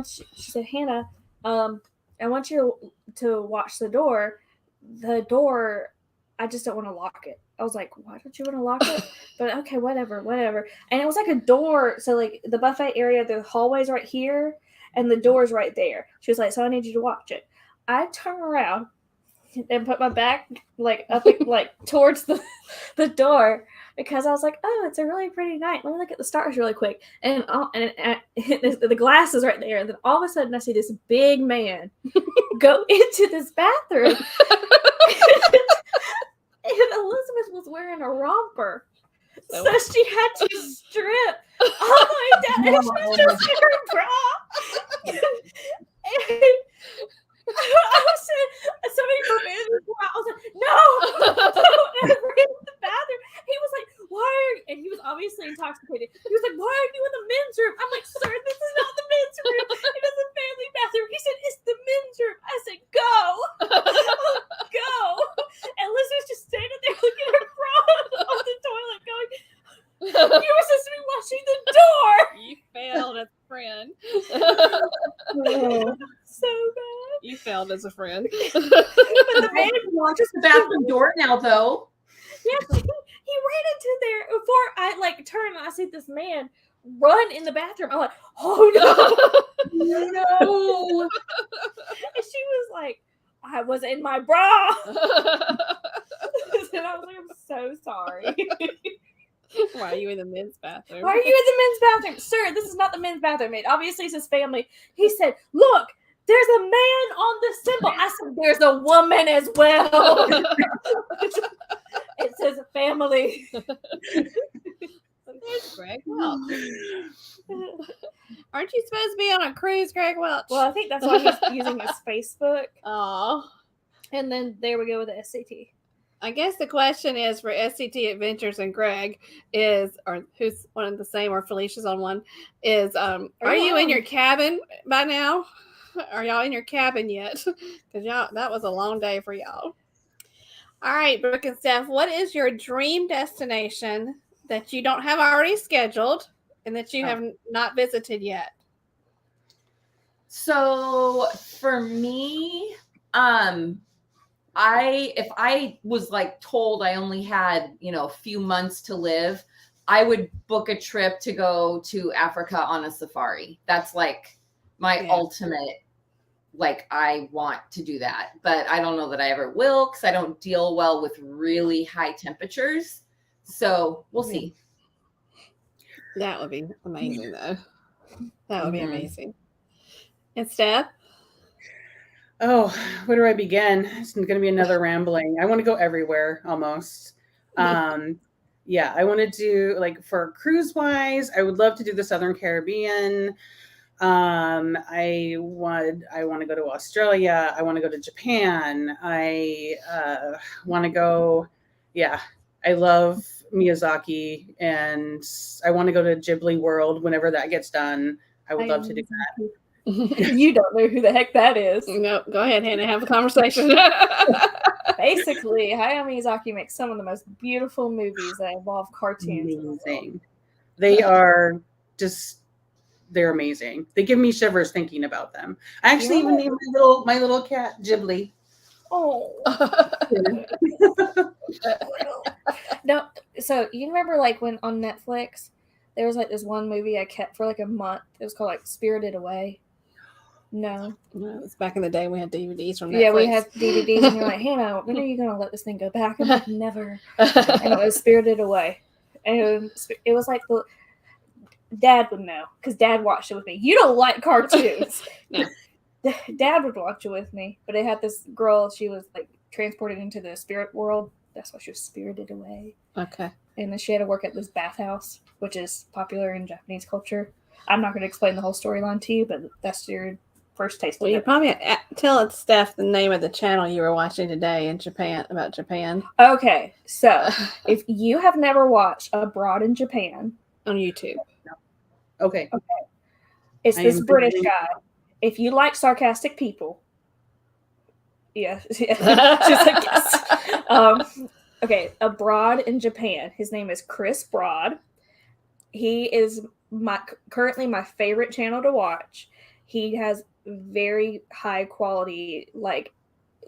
she said, Hannah, I want you to watch the door. The door, I just don't want to lock it. I was like, why don't you want to lock it? But okay, whatever. And it was like a door. So like the buffet area, the hallway's right here and the door's right there. She was like, so I need you to watch it. I turn around and put my back like up like towards the door because I was like, oh, it's a really pretty night. Let me look at the stars really quick. And the glass is right there. And then all of a sudden I see this big man go into this bathroom. And Elizabeth was wearing a romper. So she had to strip all the way down. And she was just in her bra. And somebody put me in the bra. I was like, no, don't ever get in the bathroom. He was like, why are you? And he was obviously intoxicated. He was like, why are you in the men's room? I'm like, sir, this is not the men's room. It is the family bathroom. He said, it's the men's room. I said, go. Go. And Liz was just standing there looking at her bra on the toilet going, you were supposed to be watching the door. You failed as a friend. So bad. You failed as a friend. But the man Watches the bathroom door now, though. Yeah, he ran into there before I like turned and I see this man run in the bathroom. I'm like, oh no. No. And she was like, I was in my bra. And I was like, I'm so sorry. Why are you in the men's bathroom? Why are you in the men's bathroom? Sir, this is not the men's bathroom. It obviously is his family. He said, look, there's a man on the symbol. I said, there's a woman as well. It says family. There's Greg Welch. Aren't you supposed to be on a cruise, Greg Welch? Well, I think that's why he's using his Facebook. Oh. And then there we go with the SCT. I guess the question is for SCT Adventures and Greg is, or who's one of the same, or Felicia's on one, is are you in your cabin by now? Are y'all in your cabin yet? Because that was a long day for y'all. All right, Brooke and Steph, what is your dream destination that you don't have already scheduled and that you have not visited yet? So for me, if I was like told I only had, a few months to live, I would book a trip to go to Africa on a safari. That's like my ultimate, like I want to do that, but I don't know that I ever will because I don't deal well with really high temperatures. So we'll see. That would be amazing though. That would be amazing. And Steph? Oh, where do I begin? It's going to be another rambling. I want to go everywhere almost. Yeah, I want to do like for cruise wise, I would love to do the Southern Caribbean. I want to go to Australia. I want to go to Japan. I want to go. Yeah, I love Miyazaki and I want to go to Ghibli World whenever that gets done. I would love to do that. You don't know who the heck that is. No, go ahead, Hannah, have a conversation. Basically, Hayao Miyazaki makes some of the most beautiful movies that involve cartoons. Amazing. They are just, they're amazing. They give me shivers thinking about them. I actually even named my little cat Ghibli. Oh. No, so you remember like when on Netflix there was like this one movie I kept for like a month. It was called like Spirited Away. No, it's back in the day we had DVDs from Netflix. Yeah, we had DVDs, and you're like, Hannah, when are you gonna let this thing go back? I'm like, never. And it was Spirited Away, and it was like the Dad would know because Dad watched it with me. You don't like cartoons. No. Dad would watch it with me, but it had this girl. She was like transported into the spirit world. That's why she was spirited away. Okay. And then she had to work at this bathhouse, which is popular in Japanese culture. I'm not going to explain the whole storyline to you, but that's your first taste. Well, you probably tell Steph the name of the channel you were watching today in Japan about Japan. Okay, so if you have never watched Abroad in Japan on YouTube, okay, it's this British guy. If you like sarcastic people, yeah, just like yes. Okay, Abroad in Japan. His name is Chris Broad. he is currently my favorite channel to watch. He has very high quality like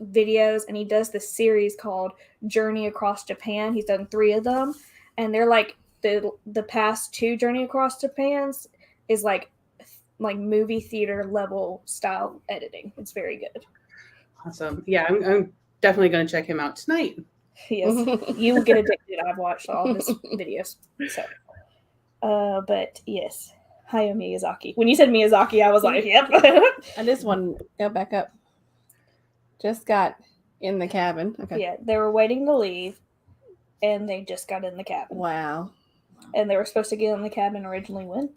videos, and he does this series called Journey Across Japan. He's done 3 of them, and they're like the past 2 Journey Across Japans is like movie theater level style editing. It's very good. Awesome. Yeah, I'm definitely going to check him out tonight. Yes, you will get addicted. I've watched all of his videos. So, but yes, Hayao Miyazaki. When you said Miyazaki, I was like, yep. I just want to go back up. Just got in the cabin. Okay. Yeah, they were waiting to leave, and they just got in the cabin. Wow. And they were supposed to get in the cabin originally when?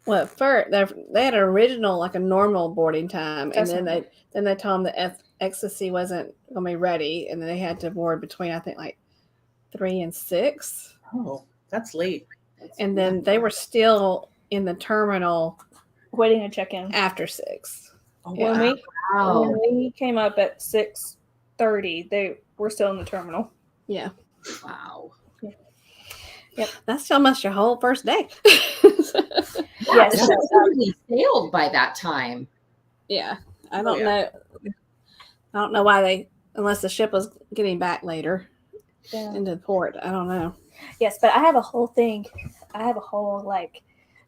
Well, first they had an original like a normal boarding time, That's and then they told them the ecstasy wasn't going to be ready, and then they had to board between I think like 3 and 6. Oh, that's late. And then they were still in the terminal Waiting to check in. after 6. Oh, Yeah. When we came up at 6:30, they were still in the terminal. Yeah. Wow. Yep. That's almost your whole first day. Yes. Yeah, we sailed by that time. Yeah. I don't know why unless the ship was getting back later into port. I don't know. Yes, but I have a whole thing. I have a whole like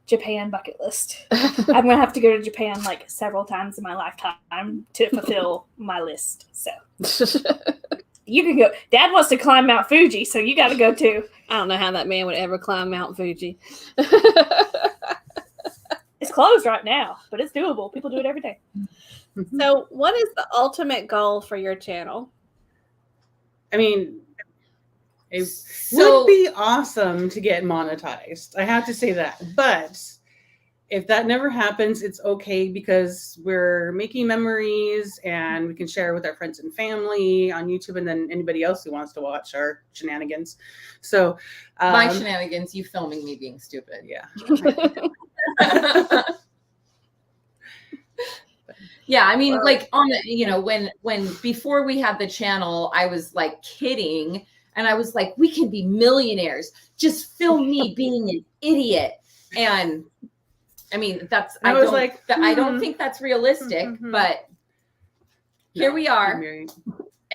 Japan bucket list. I'm gonna have to go to Japan like several times in my lifetime to fulfill my list. So you can go. Dad wants to climb Mount Fuji, so you got to go too. I don't know how that man would ever climb Mount Fuji. It's closed right now, but it's doable. People do it every day. So, what is the ultimate goal for your channel? I mean, it would be awesome to get monetized. I have to say that. But if that never happens, it's okay because we're making memories and we can share with our friends and family on YouTube, and then anybody else who wants to watch our shenanigans. So my shenanigans, you filming me being stupid. Yeah. Yeah, I mean, like on the, when before we had the channel, I was like kidding, and I was like, we can be millionaires. Just film me being an idiot. And I mean, I don't think that's realistic, but here we are. And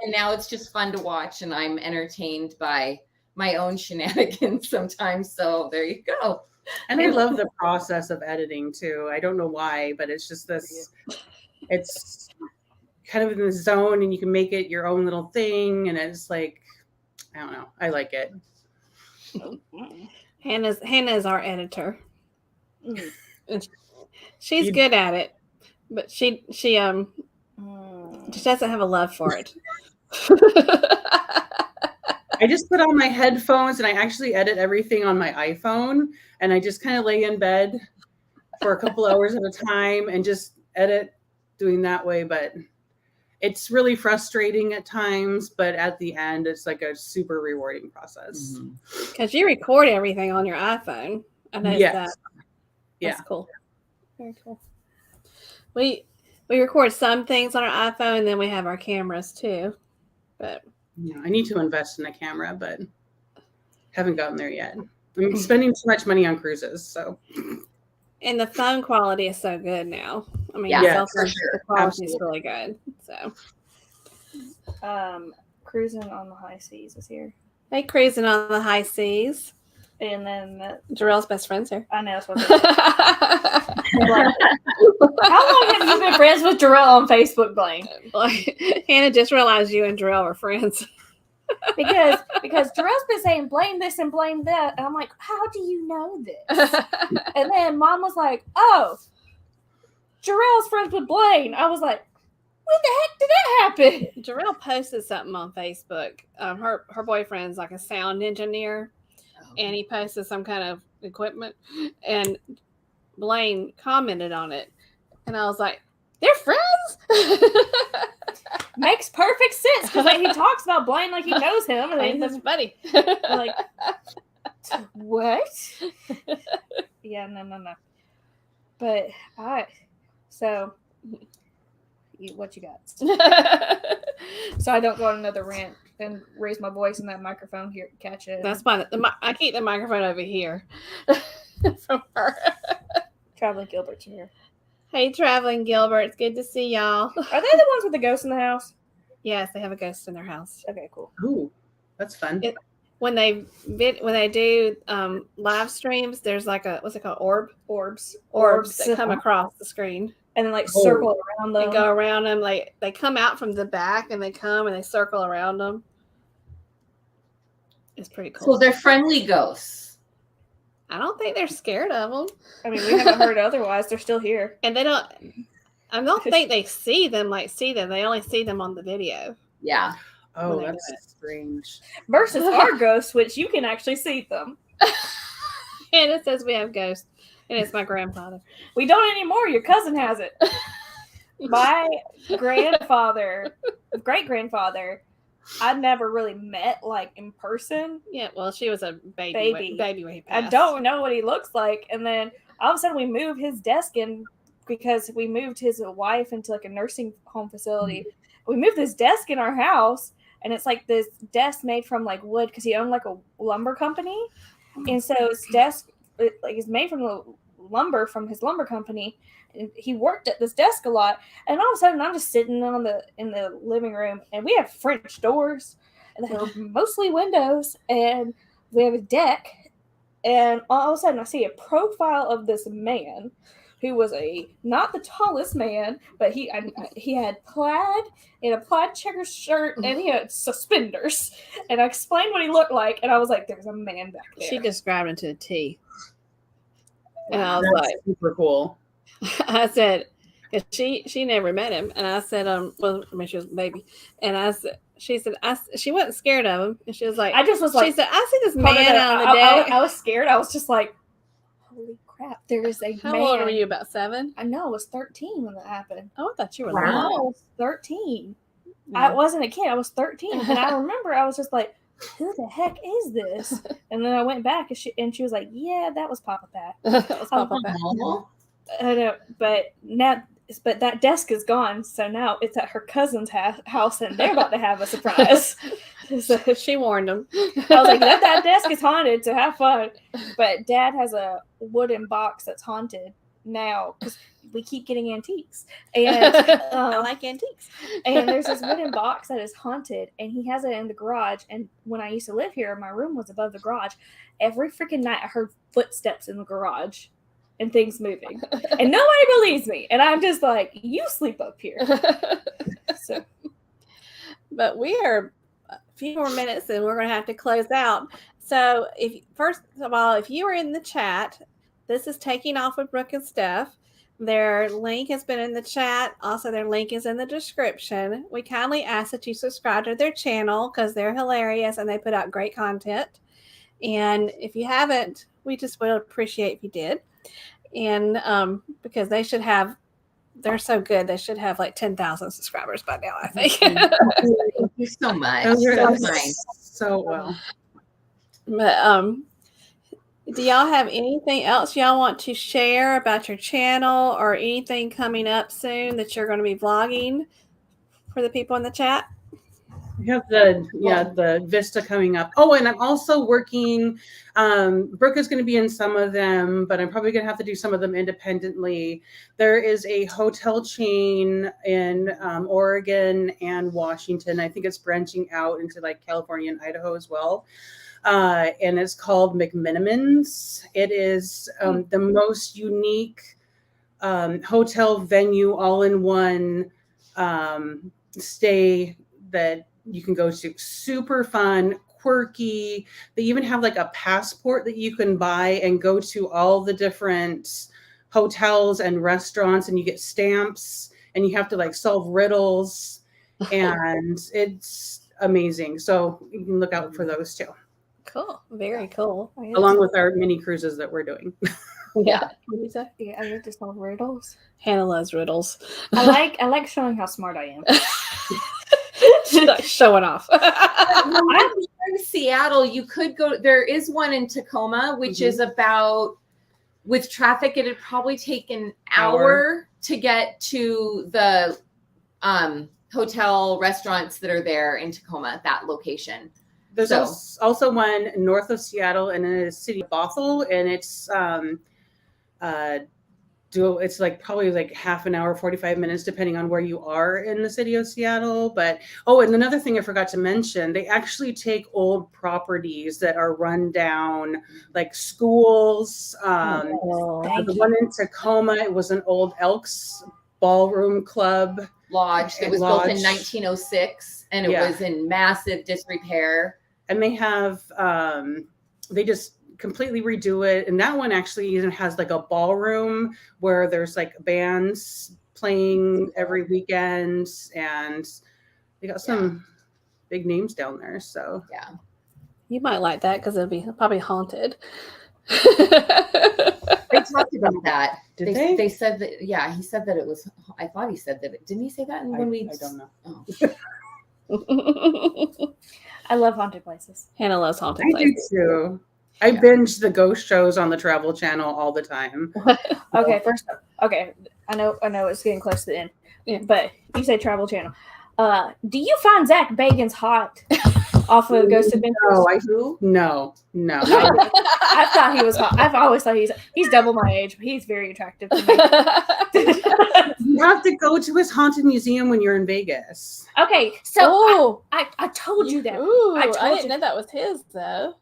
now it's just fun to watch, and I'm entertained by my own shenanigans sometimes. So there you go. And I love the process of editing too. I don't know why, but it's just this, it's kind of in the zone, and you can make it your own little thing. And it's like, I don't know. I like it. Hannah's our editor. She's good at it, but she just doesn't have a love for it. I just put on my headphones and I actually edit everything on my iPhone, and I just kind of lay in bed for a couple hours at a time and just edit doing that way. But it's really frustrating at times, but at the end, it's like a super rewarding process. Because you record everything on your iPhone. I know that. That's cool. Very cool. We record some things on our iPhone, and then we have our cameras too. But yeah, I need to invest in a camera, but haven't gotten there yet. I'm spending too much money on cruises, so. And the phone quality is so good now. I mean, for sure. The quality is really good. So, Cruising on the High Seas is here. Hey, Cruising on the High Seas. And then Jarrell's best friend's here. I know that's what. How long have you been friends with Jarrell on Facebook, Blaine? Hannah just realized you and Jarrell are friends. because Jarrell's been saying blame this and blame that, and I'm like, how do you know this? And then Mom was like, oh, Jarrell's friends with Blaine. I was like, when the heck did that happen? Jarrell posted something on Facebook. Her boyfriend's like a sound engineer, and he posted some kind of equipment, and Blaine commented on it, and I was like, they're friends? Makes perfect sense, because like, he talks about Blaine like he knows him, and then that's funny. Like, what? Yeah, no. But what you got? So I don't go on another rant. and raise my voice in that microphone here, catch it. That's fine. I keep the microphone over here from her. Traveling Gilbert's here. Hey, Traveling Gilbert. It's good to see y'all. Are they the ones with the ghost in the house? Yes, they have a ghost in their house. Okay, cool. Ooh, that's fun. When they do live streams, there's like a, what's it called? Orbs that come across the screen. And then like circle around them. And go around them. Like they come out from the back and they come and they circle around them. It's pretty cool. So they're friendly ghosts. I don't think they're scared of them. I mean, we haven't heard otherwise. They're still here. And I don't think they see them. They only see them on the video. Yeah. Oh, that's strange. Versus our ghosts, which you can actually see them. And it says we have ghosts. And it's my grandfather. We don't anymore. Your cousin has it. My great-grandfather, I never really met like in person. Yeah, well, she was a baby when he passed. I don't know what he looks like. And then all of a sudden we moved his desk in because we moved his wife into like a nursing home facility. Mm-hmm. We moved his desk in our house, and it's like this desk made from like wood because he owned like a lumber company. And so his desk is made from the lumber from his lumber company. And he worked at this desk a lot, and all of a sudden I'm just sitting in the living room, and we have French doors, and they're mostly windows, and we have a deck, and all of a sudden I see a profile of this man who was not the tallest man, but he had plaid and a plaid checker shirt, and he had suspenders, and I explained what he looked like, and I was like, there's a man back there. She described him to a T. And I was That's like, super cool. I said, because she never met him, and I said, well, I mean, she was a baby, and I said, she wasn't scared of him, and she was like, she said, I see this man on the deck. I was scared. I was just like, holy crap, there is a How man. old were you? About 7? I know, I was 13 when that happened. Oh, I thought you were Wow. little. I was 13. Yeah. I wasn't a kid. I was 13, and I remember I was just like, who the heck is this? And then I went back, and she was like, yeah, that was Papa Pat. That was Papa Pat. I know, but that desk is gone, so now it's at her cousin's house, and they're about to have a surprise. So She warned him. I was like, that desk is haunted, so have fun. But Dad has a wooden box that's haunted now because we keep getting antiques, and I like antiques. and there's this wooden box that is haunted, and he has it in the garage. And when I used to live here, my room was above the garage. Every freaking night I heard footsteps in the garage and things moving, and nobody believes me, and I'm just like, you sleep up here. So, but we are a few more minutes and we're going to have to close out. So first of all, if you are in the chat, this is Taking Off with Brooke and Steph. Their link has been in the chat. Also, their link is in the description. We kindly ask that you subscribe to their channel because they're hilarious and they put out great content. And if you haven't, we just would appreciate if you did. And because they're so good, they should have like 10,000 subscribers by now, I think. Thank you so much. So So nice. So well. But do y'all have anything else y'all want to share about your channel or anything coming up soon that you're going to be vlogging for the people in the chat? We have the Vista coming up. Oh, and I'm also working. Brooke is going to be in some of them, but I'm probably going to have to do some of them independently. There is a hotel chain in Oregon and Washington. I think it's branching out into like California and Idaho as well. And it's called McMinimans. It is the most unique hotel venue, all in one stay that you can go to. Super fun, quirky. They even have like a passport that you can buy and go to all the different hotels and restaurants, and you get stamps, and you have to like solve riddles, and it's amazing. So you can look out for those too. Cool. Very cool. Along with our mini cruises that we're doing. Yeah. What did you say? yeah, I like to solve riddles. Hannah loves riddles. I like showing how smart I am. She's like showing off. I'm in Seattle. You could go. There is one in Tacoma, which is about, with traffic, it'd probably take an hour to get to the hotel restaurants that are there in Tacoma, that location. There's also one north of Seattle in the city of Bothell, and it's it's like probably like half an hour, 45 minutes, depending on where you are in the city of Seattle. But and another thing I forgot to mention, they actually take old properties that are run down, like schools. The one in Tacoma, it was an old Elks Ballroom Club lodge that was built in 1906, and it was in massive disrepair. And they have they just completely redo it, and that one actually even has like a ballroom where there's like bands playing every weekend, and they got some big names down there. So you might like that because it'll be probably haunted. They talked about that. Did they? They said that. Yeah, he said that it was. I thought he said that. Didn't he say that when we? I don't know. Oh. I love haunted places. Hannah loves haunted I places. do too. I binge the ghost shows on the Travel Channel all the time. Okay, first up. Okay, I know it's getting close to the end, but you say Travel Channel. Do you find Zach Bagans hot off of Ghost Adventures? No. I thought he was hot. I've always thought he's double my age, but he's very attractive to me. You have to go to his haunted museum when you're in Vegas. Okay, so I told you that. Ooh, I didn't know that was his though.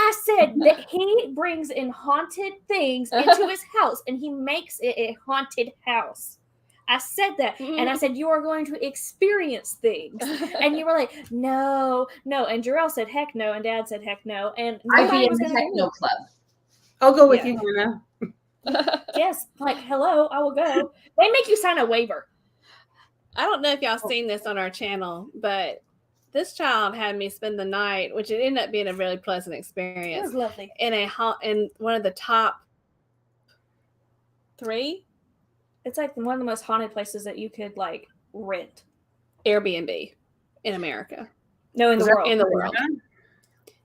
I said that he brings in haunted things into his house, and he makes it a haunted house. I said that, and I said, you are going to experience things. And you were like, no. And Jarrell said, heck no, and Dad said, heck no. And I'd be in the techno club. I'll go with you, Hannah. Yes, like, hello, I will go. They make you sign a waiver. I don't know if y'all seen this on our channel, but this child had me spend the night, which it ended up being a really pleasant experience. It was lovely. In one of the top 3. It's like one of the most haunted places that you could like rent. Airbnb in America. No, in the world. In the world.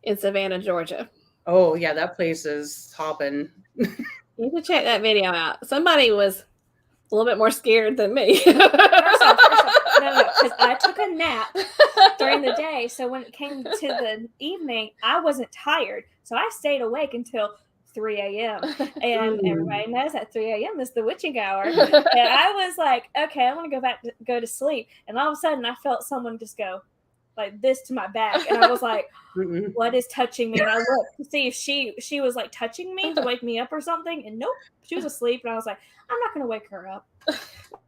In Savannah, Georgia. Oh yeah, that place is hopping. You can check that video out. Somebody was a little bit more scared than me. First off, no, because I took a nap during the day, so when it came to the evening, I wasn't tired, so I stayed awake until 3 a.m. And everybody knows that 3 a.m. is the witching hour. And I was like, okay, I want to go to sleep. And all of a sudden, I felt someone just go like this to my back, and I was like, what is touching me? And I looked to see if she was like touching me to wake me up or something, and nope, she was asleep. And I was like, I'm not going to wake her up.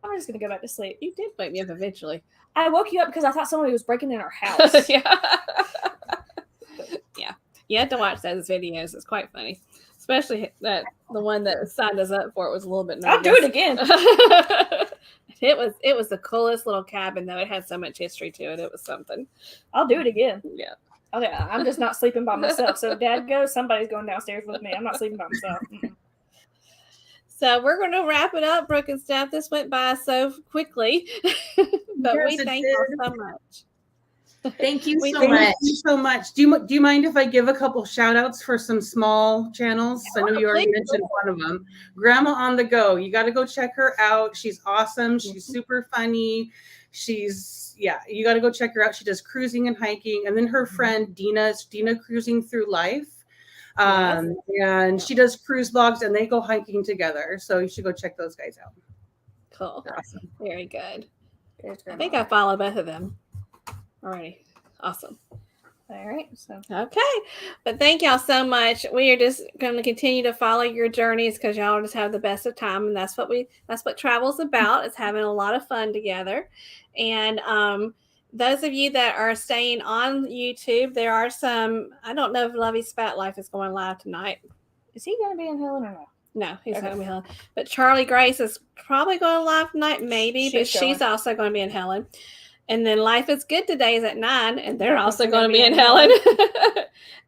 I'm just going to go back to sleep. You did wake me up eventually. I woke you up because I thought somebody was breaking in our house. Yeah. You have to watch those videos. It's quite funny. Especially that the one that signed us up for it was a little bit nervous. I'll do it again. It was the coolest little cabin, though. It had so much history to it. It was something. I'll do it again. Yeah. Okay, I'm just not sleeping by myself. So if Dad goes, somebody's going downstairs with me. I'm not sleeping by myself. So we're going to wrap it up, Brooke and Steph. This went by so quickly, but we thank you so much. Thank you so Thank much. you so much. Do you mind if I give a couple shout outs for some small channels? I know you already mentioned one of them. Grandma on the Go. You got to go check her out. She's awesome. She's super funny. You got to go check her out. She does cruising and hiking. And then her friend Dina Cruising Through Life. And she does cruise vlogs, and they go hiking together. So you should go check those guys out. Cool. Awesome. Very good. I think I follow both of them. Alrighty. Awesome. All right. So okay. But thank y'all so much. We are just going to continue to follow your journeys because y'all just have the best of time. And that's what travel's about, is having a lot of fun together. And those of you that are staying on YouTube, there are some, I don't know if Lovey's Fat Life is going live tonight. is he going to be in Helen or no? No, he's not going to be in Helen. But Charlie Grace is probably going live tonight, maybe, but she's also going to be in Helen. And then Life is Good Today is at 9, and they're also going to be in Helen.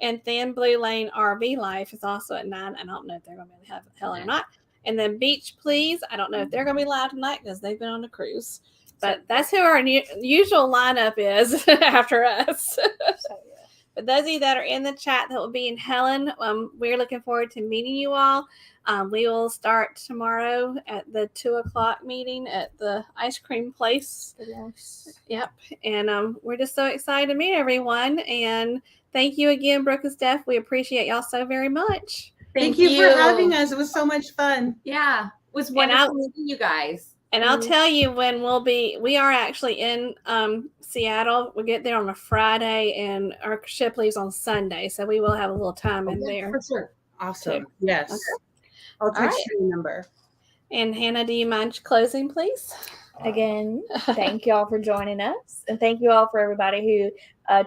And Thin Blue Lane RV Life is also at 9. I don't know if they're going to be in Helen or not. And then Beach Please, I don't know if they're going to be live tonight because they've been on a cruise. But that's who our usual lineup is after us. But those of you that are in the chat that will be in Helen, we're looking forward to meeting you all. We will start tomorrow at the 2:00 meeting at the ice cream place. Yes. Yep. And we're just so excited to meet everyone. And thank you again, Brooke and Steph. We appreciate y'all so very much. Thank you for having us. It was so much fun. Yeah, it was wonderful meeting you guys. And I'll tell you when we are actually in Seattle. We get there on a Friday and our ship leaves on Sunday. So we will have a little time in there. For sure. Awesome. Too. Yes. Okay. I'll text right. you the number. And Hannah, do you mind closing, please? Again, thank you all for joining us. And thank you all for everybody who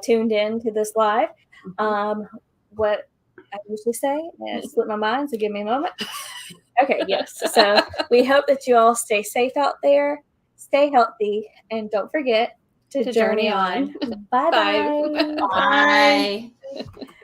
tuned in to this live. What I usually say, and it slipped my mind, so give me a moment. Okay, yes. So we hope that you all stay safe out there, stay healthy, and don't forget to journey on. Bye-bye. Bye. Bye.